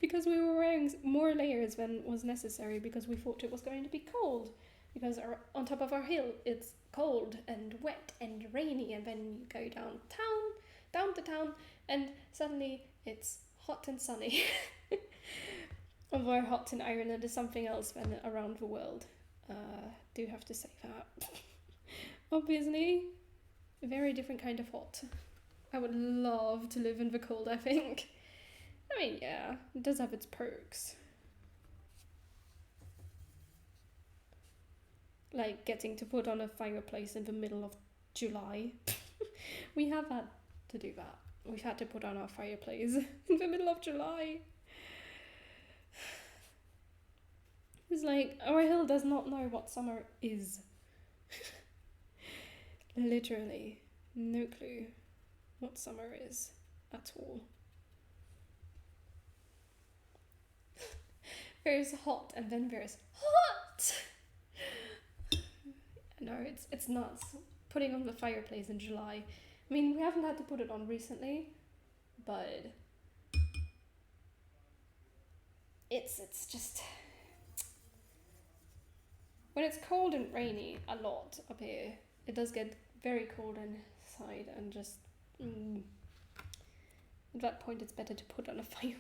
Speaker 1: Because we were wearing more layers than was necessary, because we thought it was going to be cold, because on top of our hill it's cold and wet and rainy, and then you go down to town, and suddenly it's hot and sunny. Although hot in Ireland is something else than around the world. Do have to say that. Obviously, a very different kind of hot. I would love to live in the cold, I think. I mean, yeah, it does have its perks. Like getting to put on a fireplace in the middle of July. We have had to do that. We've had to put on our fireplace in the middle of July. It's like, our hill does not know what summer is. Literally, no clue what summer is at all. There's hot and then there's hot! No, it's nuts. Putting on the fireplace in July. I mean, we haven't had to put it on recently, but it's just... When it's cold and rainy a lot up here, it does get very cold inside, and just... At that point it's better to put on a fire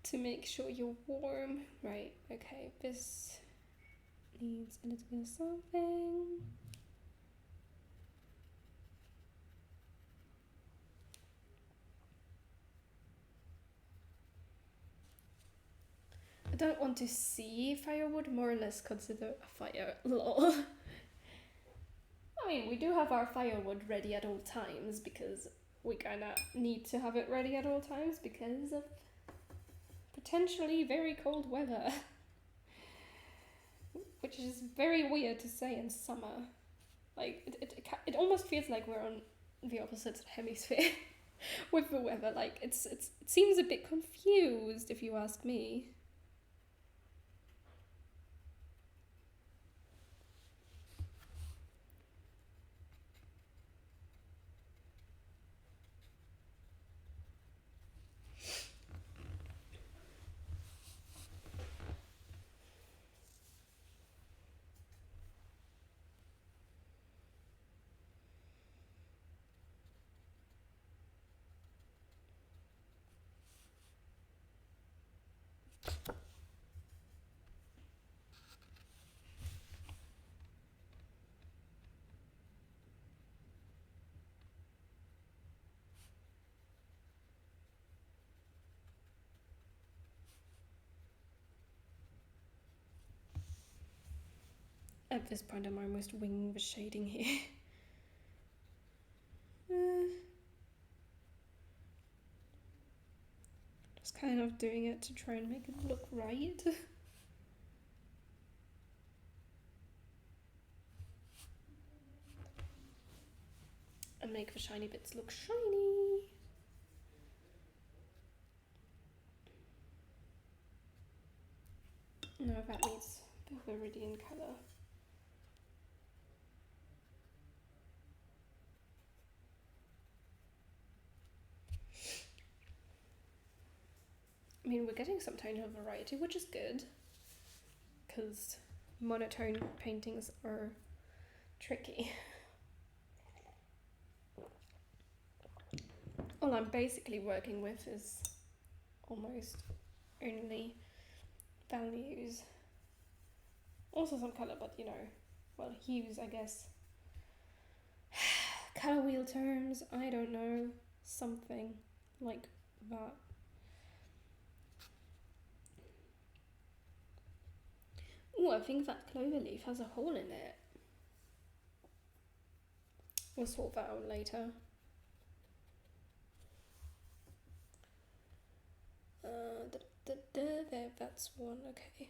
Speaker 1: to make sure you're warm. Right, okay, this needs a little bit of something. I don't want to see firewood, more or less consider a fire. Lol. I mean, we do have our firewood ready at all times, because we kinda need to have it ready at all times because of potentially very cold weather. Which is very weird to say in summer. Like, it almost feels like we're on the opposite hemisphere with the weather. Like, it seems a bit confused, if you ask me. At this point, I'm almost winging the shading here. kind of doing it to try and make it look right. And make the shiny bits look shiny. No, that needs the Viridian colour. I mean, we're getting some kind of variety, which is good, because monotone paintings are tricky. All I'm basically working with is almost only values. Also some colour, but you know, well, hues, I guess. Colour wheel terms, I don't know, something like that. Ooh, I think that clover leaf has a hole in it. We'll sort that out later. There, that's one, okay.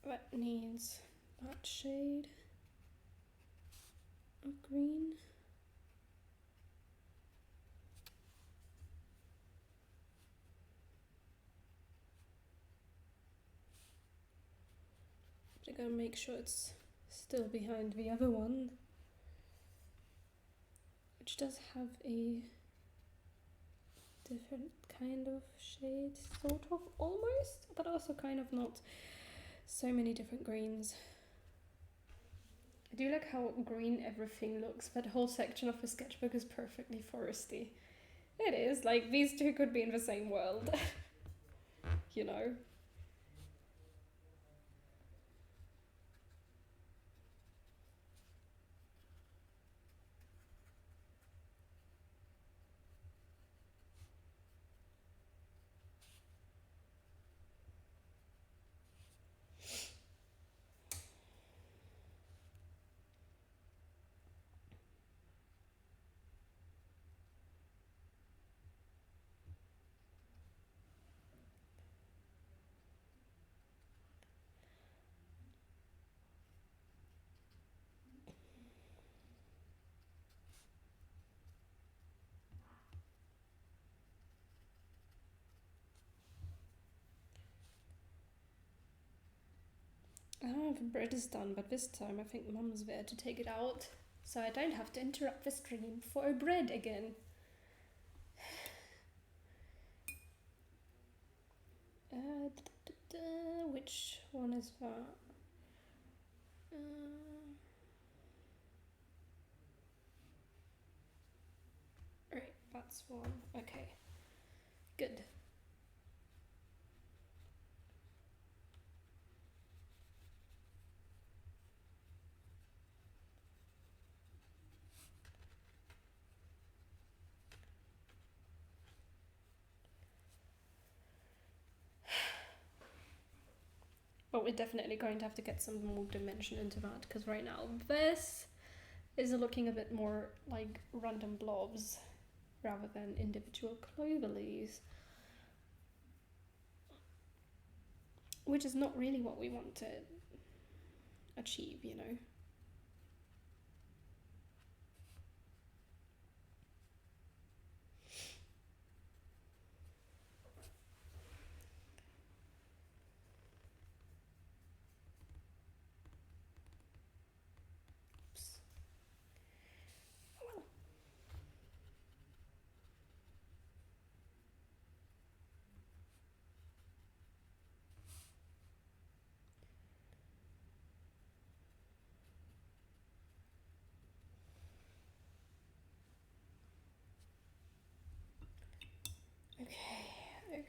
Speaker 1: That needs that shade of green. But I gotta make sure it's still behind the other one, which does have a different kind of shade, sort of, almost, but also kind of not. So many different greens. I do like how green everything looks. That whole section of the sketchbook is perfectly foresty. It is, like, these two could be in the same world. You know? Ah, the bread is done, but this time I think Mum's there to take it out, so I don't have to interrupt the stream for a bread again. Which one is that? Right, that's one. Okay, good. But we're definitely going to have to get some more dimension into that, because right now this is looking a bit more like random blobs rather than individual clover leaves, which is not really what we want to achieve, you know.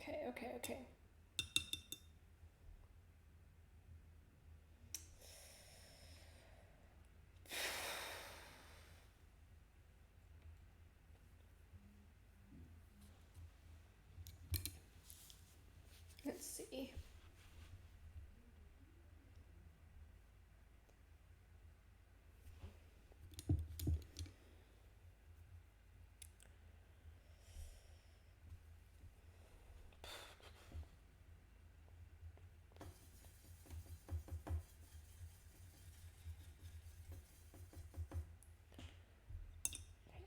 Speaker 1: Okay. Let's see.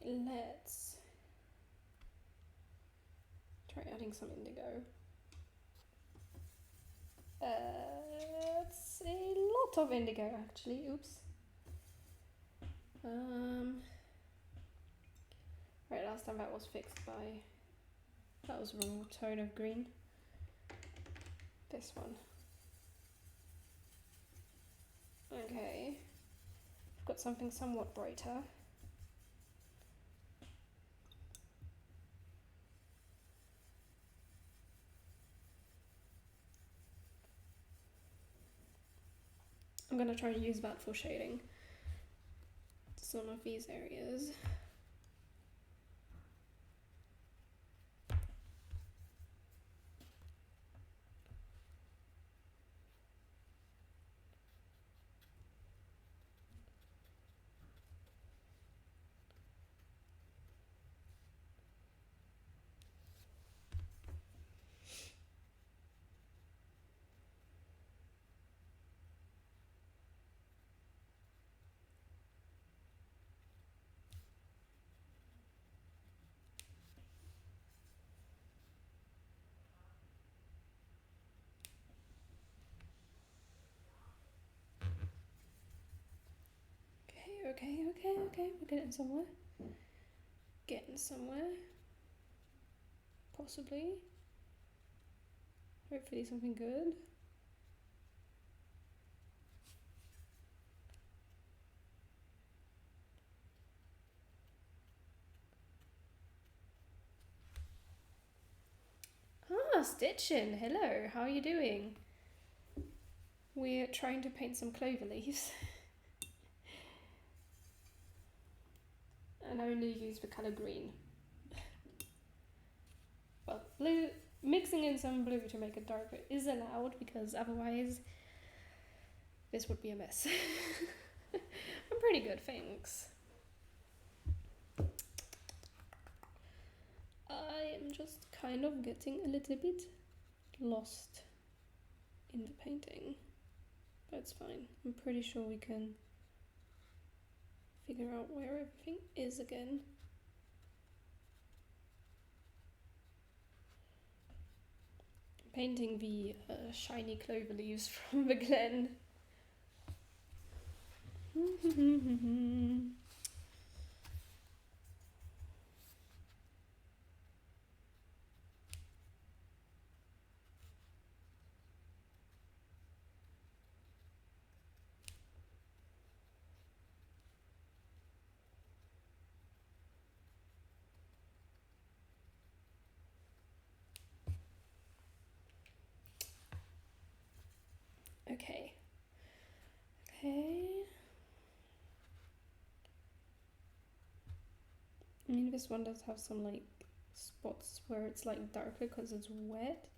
Speaker 1: Let's try adding some indigo. It's a lot of indigo actually. Oops. Right, last time that was fixed by. That was the wrong tone of green. This one. Okay. I've got something somewhat brighter. I'm gonna try to use that for shading some of these areas. Okay. We're getting somewhere. Possibly. Hopefully something good. Ah, Stitchin! Hello, how are you doing? We're trying to paint some clover leaves. And I only use the colour green. Well, blue, mixing in some blue to make it darker is allowed because otherwise this would be a mess. I'm pretty good, thanks. I am just kind of getting a little bit lost in the painting. That's fine. I'm pretty sure we can figure out where everything is again. Painting the shiny clover leaves from the glen. Okay. I mean, this one does have some like spots where it's like darker because it's wet.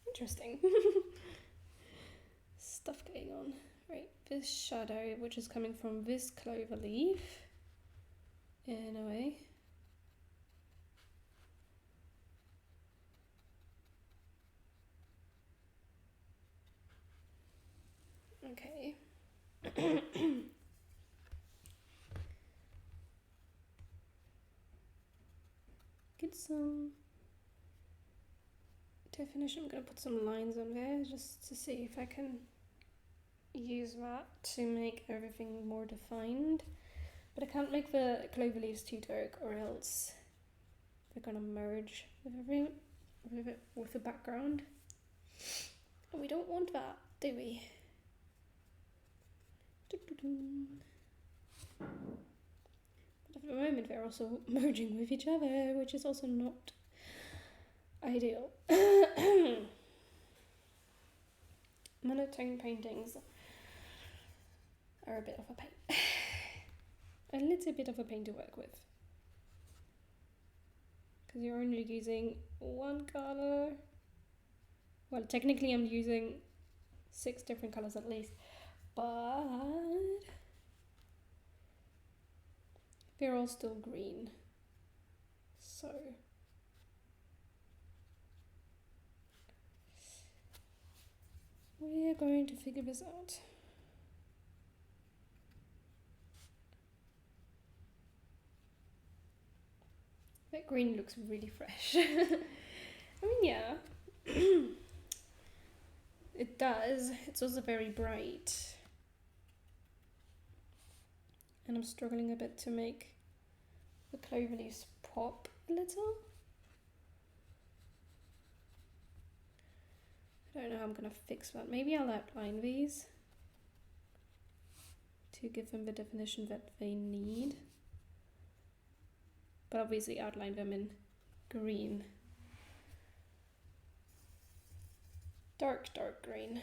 Speaker 1: Interesting. Stuff going on. Right, this shadow, which is coming from this clover leaf, in a way. Okay. Get some definition. I'm gonna put some lines on there just to see if I can use that to make everything more defined. But I can't make the clover leaves too dark or else they're gonna merge with the background. And we don't want that, do we? But at the moment they're also merging with each other, which is also not ideal. Monotone paintings are a bit of a pain. A little bit of a pain to work with. Because you're only using one color. Well, technically I'm using 6 different colors at least, but they're all still green. So we're going to figure this out. That green looks really fresh. I mean, yeah. It does. It's also very bright. And I'm struggling a bit to make the clover leaves pop a little. I don't know how I'm gonna fix that. Maybe I'll outline these to give them the definition that they need. But obviously outline them in green. Dark green.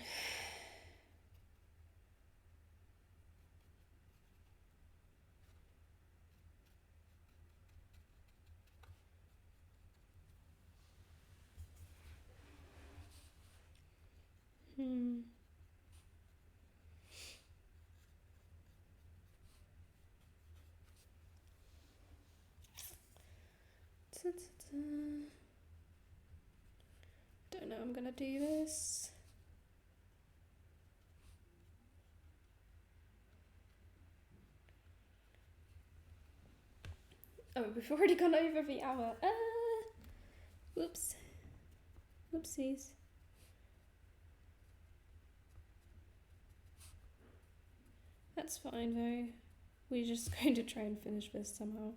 Speaker 1: Don't know how I'm gonna do this. Oh, we've already gone over the hour. Whoops. Whoopsies. That's fine though. We're just going to try and finish this somehow.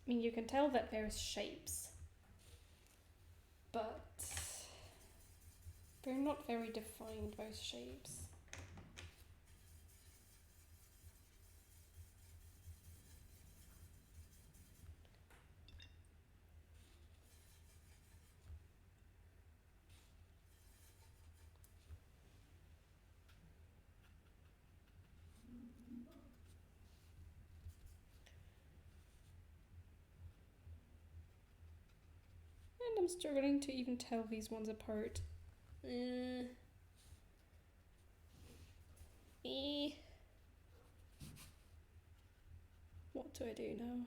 Speaker 1: I mean, you can tell that there's shapes, but they're not very defined, those shapes. And I'm struggling to even tell these ones apart. What do I do now?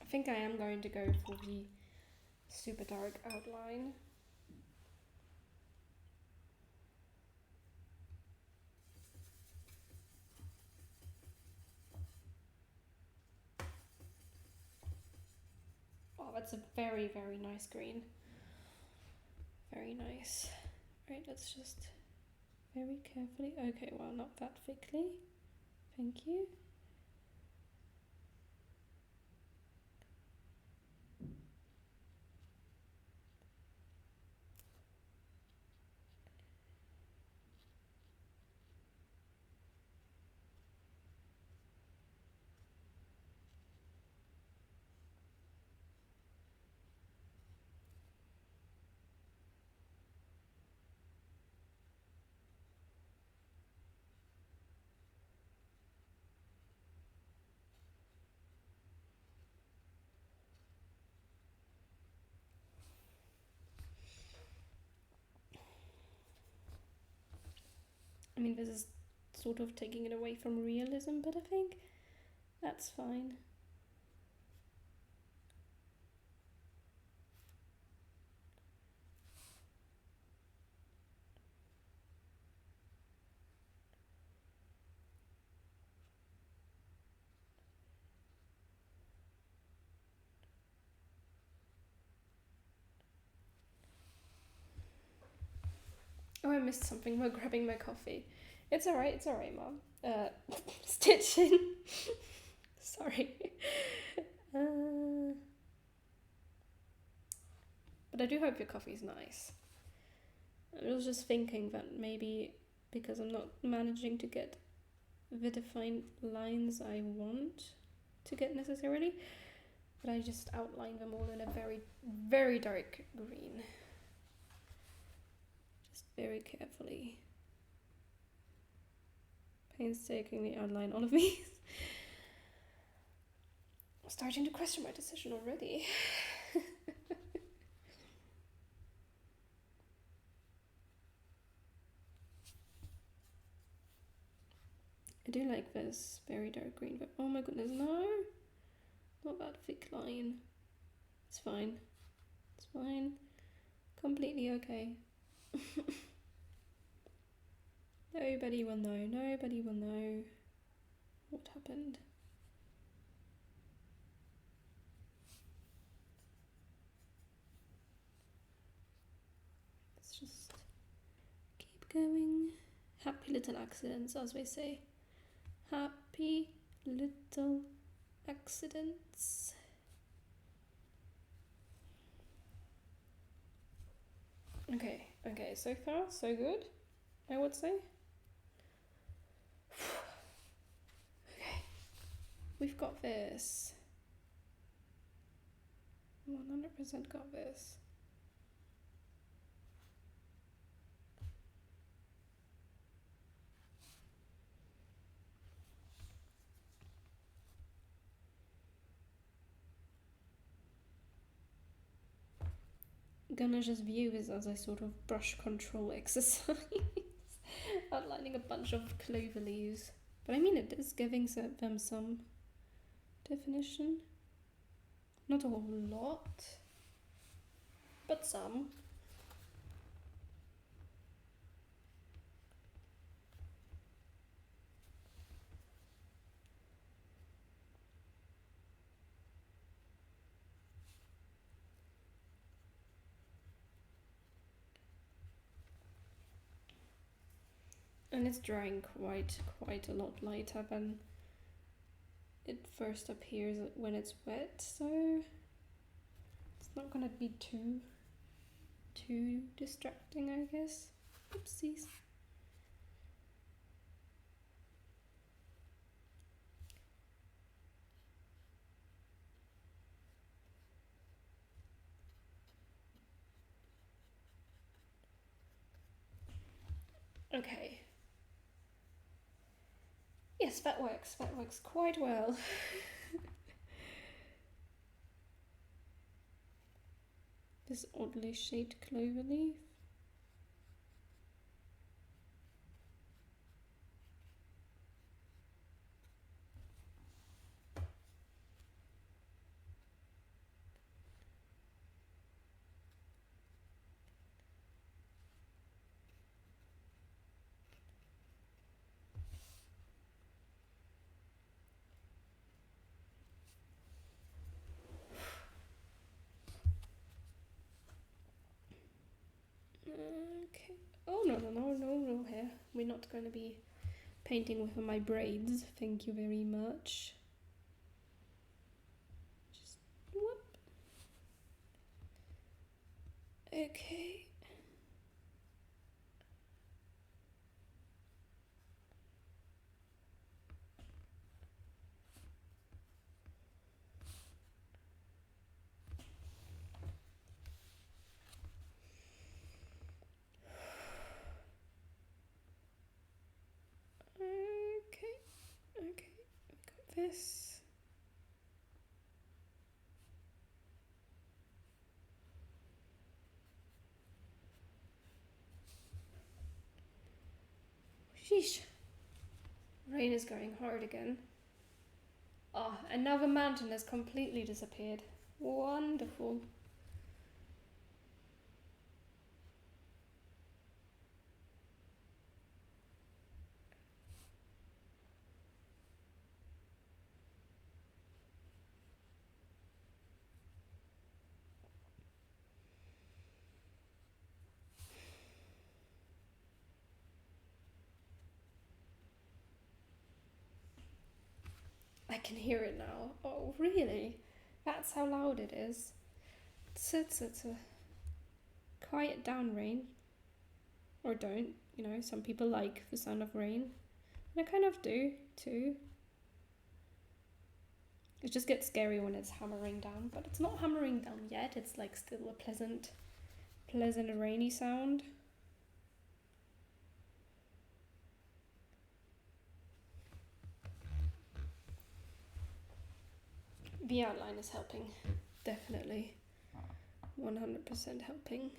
Speaker 1: I think I am going to go for the super dark outline. Oh, that's a very, very nice green. Very nice. Right, let's just very carefully. Okay, well, not that thickly. Thank you. I mean, this is sort of taking it away from realism, but I think that's fine. Oh, I missed something while grabbing my coffee. It's alright, Mom. Stitching. Sorry. But I do hope your coffee's nice. I was just thinking that maybe because I'm not managing to get the defined lines I want to get necessarily, but I just outline them all in a very, very dark green. Just very carefully. Painstakingly outline all of these. I'm starting to question my decision already. I do like this very dark green, but oh my goodness, no! Not that thick line. It's fine. It's fine. Completely okay. Nobody will know. Nobody will know what happened. Let's just keep going. Happy little accidents, as we say. Happy little accidents. Okay, so far so good, I would say. Okay, we've got this. 100% got this. Gonna just view this as a sort of brush control exercise. Outlining a bunch of clover leaves. But I mean, it is giving them some definition. Not a whole lot, but some. And it's drying quite a lot lighter than it first appears when it's wet, so it's not gonna be too distracting, I guess. Oopsies. Okay. Yes, that works quite well. This oddly shaped clover leaf. Okay. Oh, no here. We're not going to be painting with my braids. Thank you very much. Just whoop. Okay. Okay, we got this. Sheesh. Rain is going hard again. Oh, and now the mountain has completely disappeared. Wonderful. can hear it now. Oh, really? That's how loud it is. It's a quiet down rain. Or don't, you know, some people like the sound of rain. And I kind of do, too. It just gets scary when it's hammering down, but it's not hammering down yet. It's like still a pleasant rainy sound. The outline is helping, definitely. 100% helping.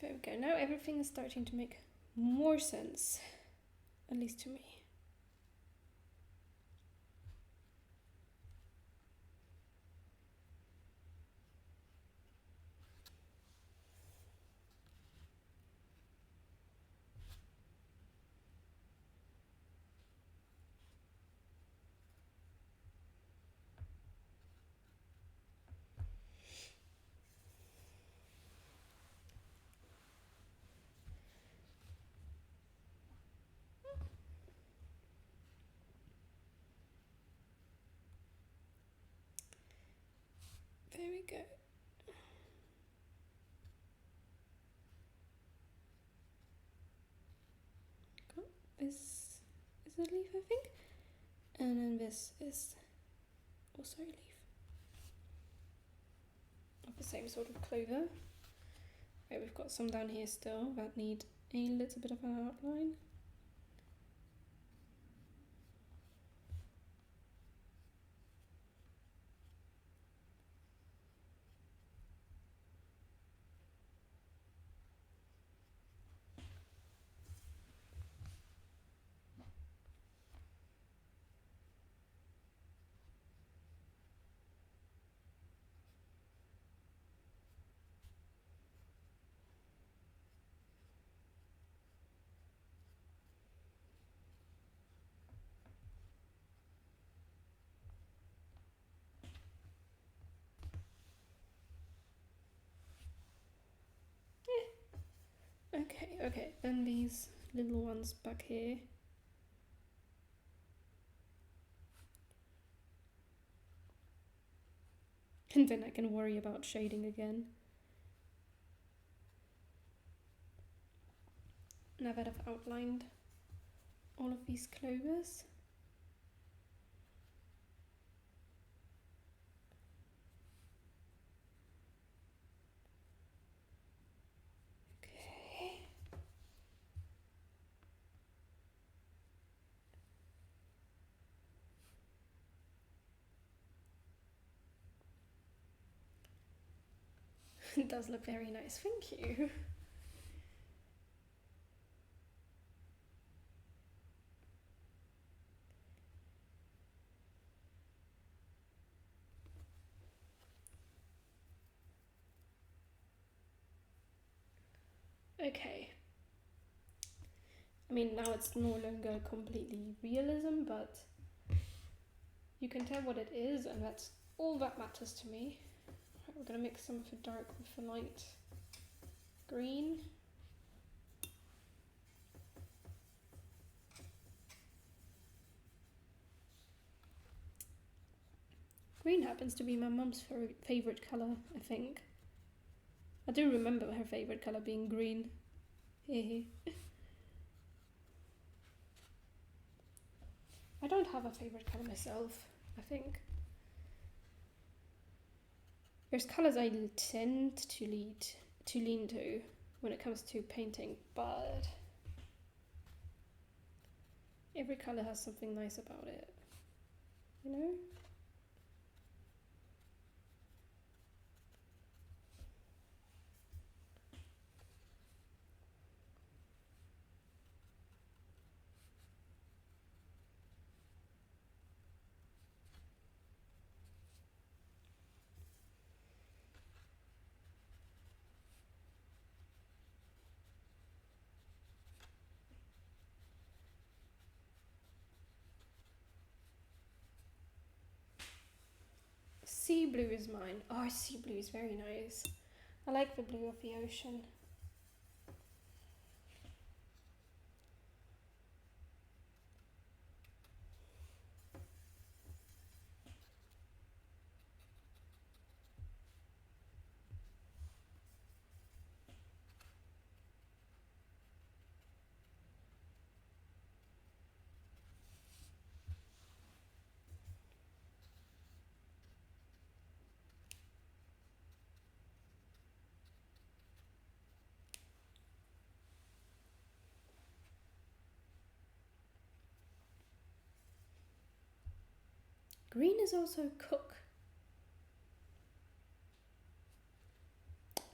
Speaker 1: There we go. Now everything is starting to make more sense, at least to me. There we go. Got this is a leaf, I think. And then this is also a leaf. Of the same sort of clover. Right, we've got some down here still that need a little bit of an outline. Okay, then these little ones back here. And then I can worry about shading again. Now that I've outlined all of these clovers. It does look very nice, thank you. Okay. I mean, now it's no longer completely realism, but you can tell what it is, and that's all that matters to me. Right, we're going to mix some of the dark with the light green. Green happens to be my mum's favourite colour, I think. I do remember her favourite colour being green. Hehe. I don't have a favourite colour myself, I think. There's colours I tend to lean to when it comes to painting, but every colour has something nice about it, you know? Sea blue is mine. Oh, sea blue is very nice. I like the blue of the ocean. Green is also cook.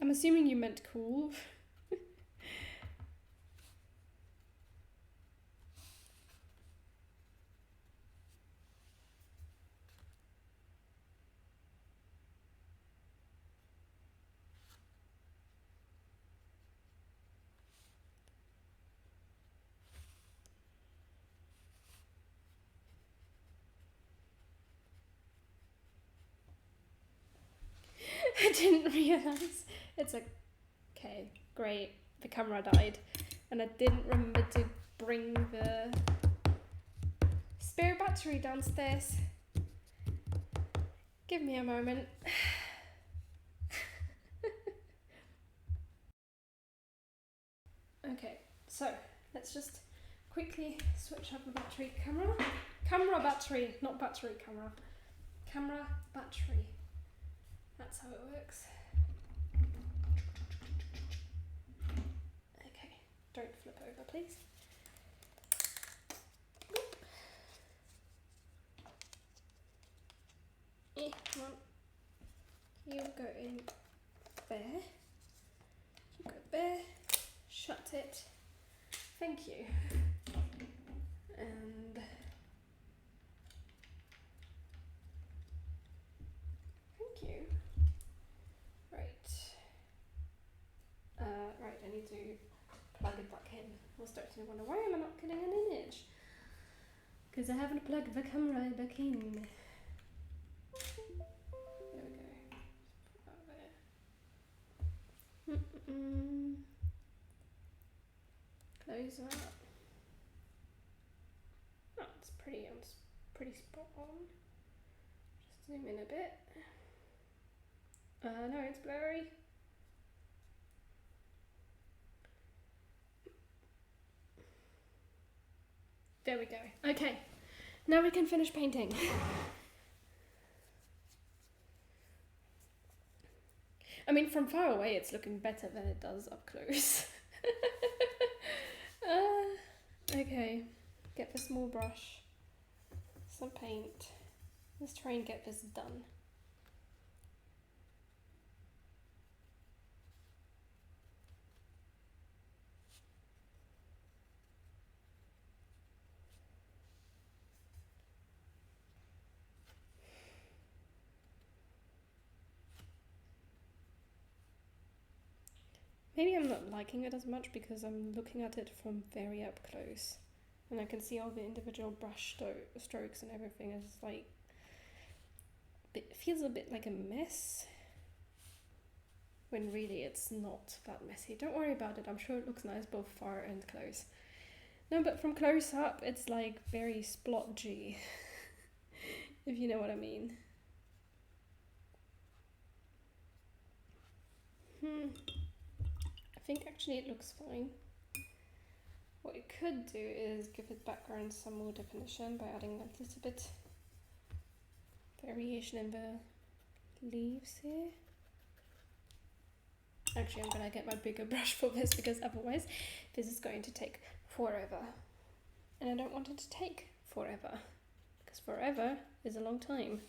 Speaker 1: I'm assuming you meant cool. I didn't realise. It's okay, great. The camera died. And I didn't remember to bring the spare battery downstairs. Give me a moment. Okay, so let's just quickly switch up the battery. Camera battery, not battery camera. Camera battery. That's how it works. Okay, don't flip over, please. Come on. You go in there. You go there. Shut it. Thank you. And thank you. Right. Right, I need to plug it back in. I was starting to wonder, why am I not getting an image? Because I haven't plugged the camera back in. There we go. Put that there. Close that. Oh, it's pretty spot on. Just zoom in a bit. No, it's blurry. There we go. Okay, now we can finish painting. I mean, from far away it's looking better than it does up close. Okay, get the small brush, some paint. Let's try and get this done. Maybe I'm not liking it as much because I'm looking at it from very up close. And I can see all the individual brush strokes and everything is like it feels a bit like a mess, when really it's not that messy. Don't worry about it, I'm sure it looks nice both far and close. No, but from close up it's like very splotchy, if you know what I mean. I think actually it looks fine. What you could do is give it background some more definition by adding a little bit variation in the leaves here. Actually, I'm gonna get my bigger brush for this because otherwise this is going to take forever. And I don't want it to take forever, because forever is a long time.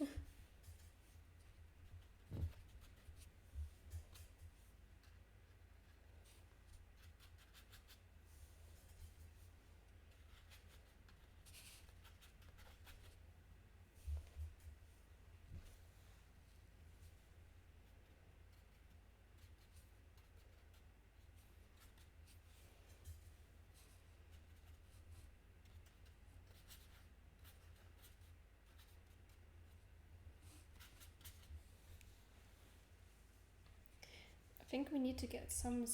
Speaker 1: I think we need to get some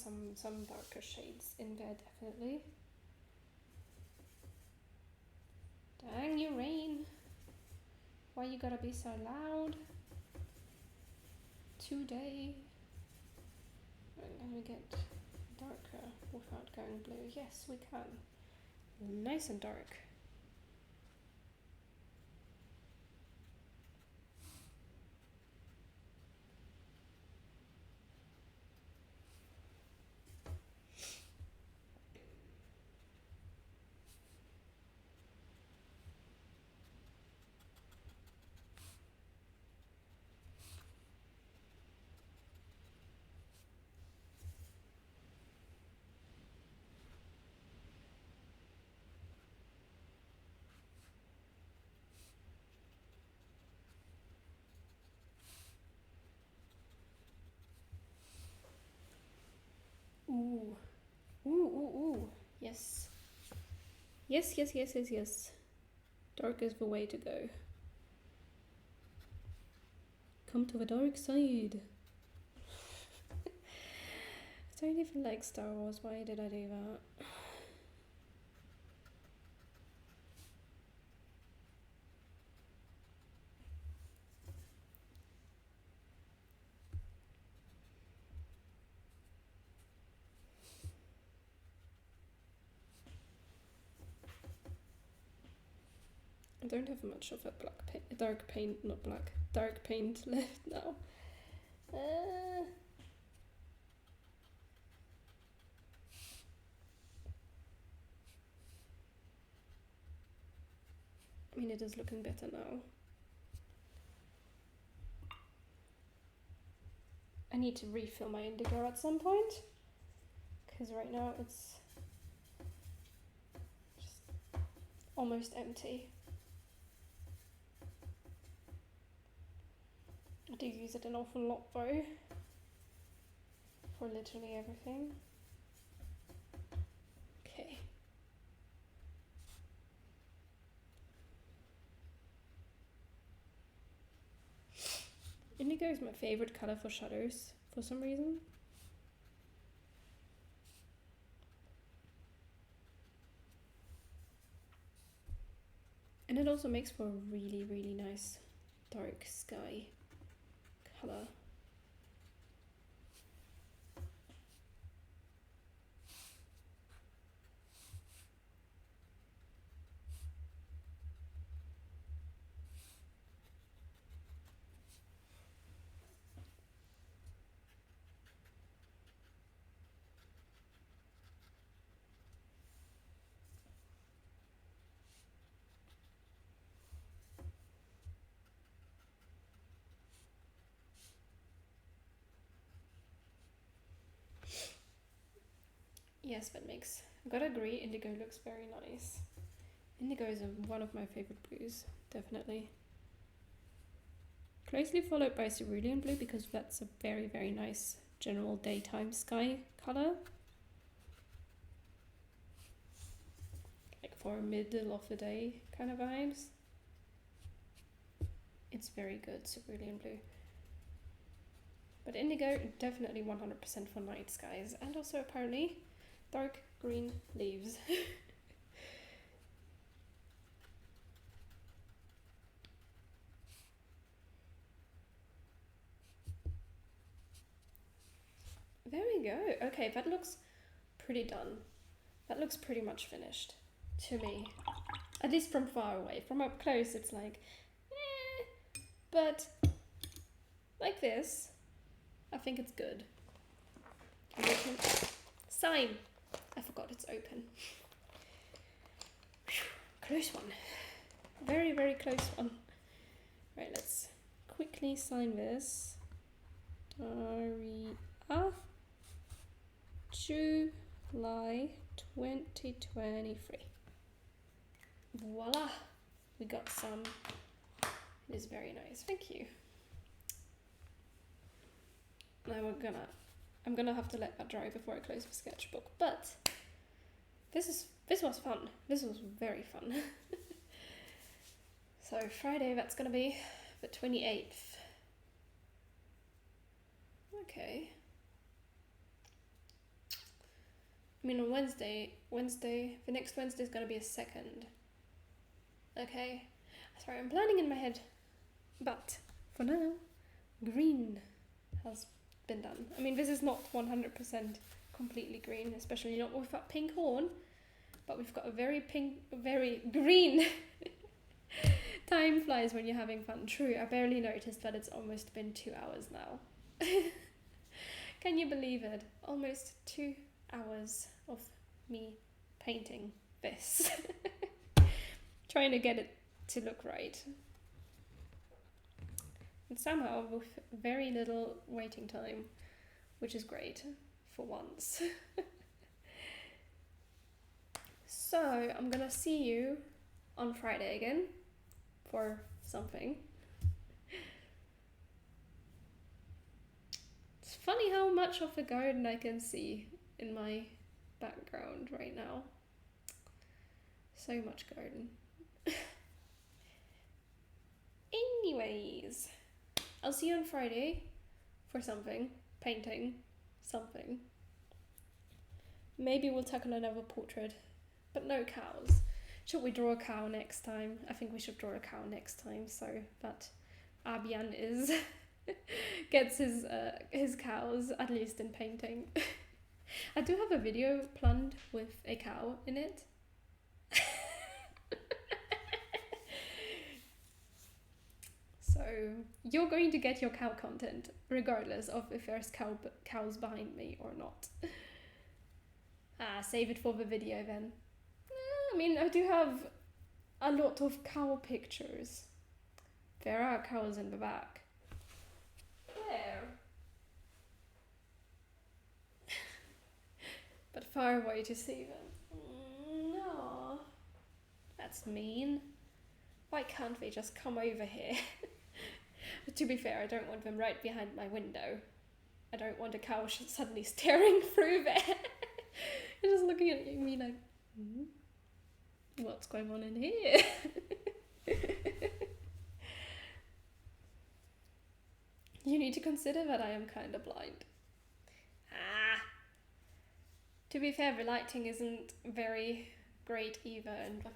Speaker 1: darker shades in there, definitely. Dang you, Rain. Why you gotta be so loud today? And can we get darker without going blue? Yes, we can. Nice and dark. Ooh. Ooh, ooh, ooh. Yes. Yes, yes, yes, yes, yes. Dark is the way to go. Come to the dark side. I don't even like Star Wars. Why did I do that? I don't have much of a dark paint left now. I mean, it is looking better now. I need to refill my indigo at some point, because right now it's just almost empty. I do use it an awful lot though, for literally everything. Okay. Indigo is my favorite color for shadows for some reason. And it also makes for a really, really nice dark sky color. Yes, that makes. I gotta agree, indigo looks very nice. Indigo is one of my favorite blues, definitely. Closely followed by cerulean blue, because that's a very, very nice general daytime sky color. Like for middle of the day kind of vibes. It's very good, cerulean blue. But indigo, definitely 100% for night skies. And also apparently dark green leaves. There we go. Okay, that looks pretty done. That looks pretty much finished to me. At least from far away. From up close, it's like, eh. But like this, I think it's good. Sign. I forgot it's open. Close one. Very, very close one. Right, let's quickly sign this. Daria, July 2023. Voila! We got some. It is very nice. Thank you. Now I'm gonna have to let that dry before I close the sketchbook. But this was fun. This was very fun. So Friday, that's gonna be the 28th. Okay. I mean on Wednesday, the next Wednesday is gonna be a 2nd. Okay. Sorry, I'm planning in my head. But for now, green has been done. I mean, this is not 100% completely green, especially not with that pink horn, but we've got a very green. Time flies when you're having fun. True, I barely noticed that it's almost been 2 hours now. Can you believe it? Almost 2 hours of me painting this. Trying to get it to look right. And somehow with very little waiting time, which is great for once. So I'm gonna see you on Friday again for something. It's funny how much of the garden I can see in my background right now. So much garden. Anyways, I'll see you on Friday for something, painting, something. Maybe we'll tackle another portrait, but no cows. Should we draw a cow next time? I think we should draw a cow next time so that Abian gets his cows, at least in painting. I do have a video planned with a cow in it. So you're going to get your cow content regardless of if there's cows behind me or not. Save it for the video then. I mean, I do have a lot of cow pictures. There are cows in the back. There. But far away to see them. No. That's mean. Why can't they just come over here? But to be fair, I don't want them right behind my window. I don't want a cow suddenly staring through there. And just looking at me like, what's going on in here? You need to consider that I am kind of blind. To be fair, the lighting isn't very great either, and I'm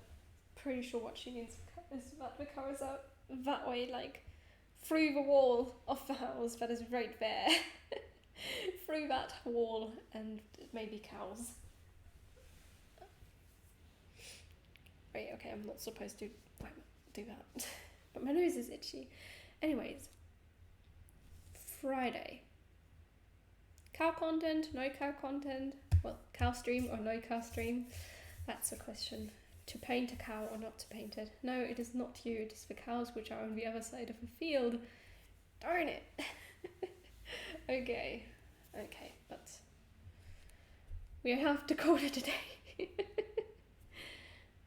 Speaker 1: pretty sure what she needs is that the covers out that way, like through the wall of the house that is right there. Through that wall and maybe cows. Right, okay, I'm not supposed to do that. But my nose is itchy. Anyways, Friday. Cow content, no cow content? Well, cow stream or no cow stream? That's a question. To paint a cow or not to paint it? No, it is not you, it is the cows which are on the other side of the field. Darn it! Okay, but we have to call it a day.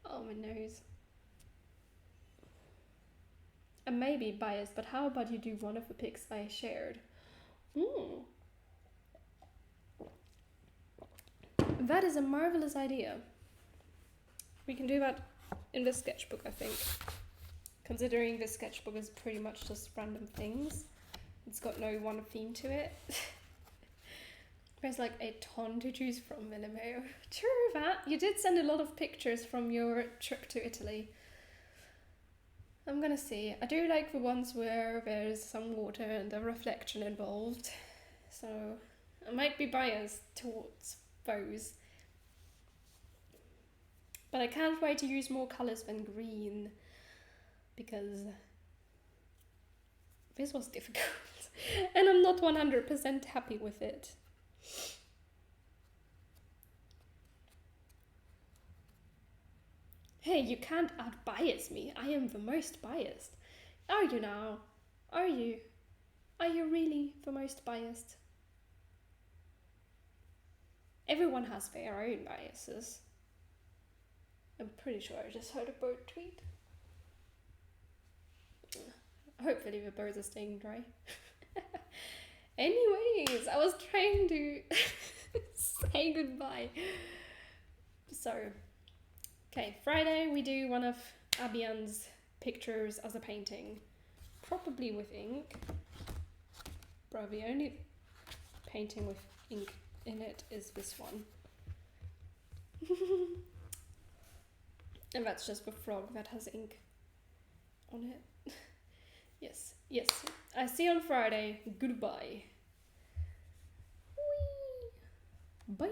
Speaker 1: Oh, my nose. I may be biased, but how about you do one of the pics I shared? That is a marvelous idea. We can do that in the sketchbook, I think. considering this sketchbook is pretty much just random things. It's got no one theme to it. There's like a ton to choose from, Minimeo. True that. You did send a lot of pictures from your trip to Italy. I'm gonna see. I do like the ones where there's some water and a reflection involved. So I might be biased towards those. But I can't wait to use more colours than green, because this was difficult and I'm not 100% happy with it. Hey, you can't out-bias me. I am the most biased. Are you now? Are you? Are you really the most biased? Everyone has their own biases. I'm pretty sure I just heard a bird tweet. Hopefully the birds are staying dry. Anyways, I was trying to say goodbye. So, okay, Friday we do one of Abian's pictures as a painting. Probably with ink. Bro, the only painting with ink in it is this one. And that's just the frog that has ink on it. Yes, yes. I see you on Friday. Goodbye. Whee! Bye.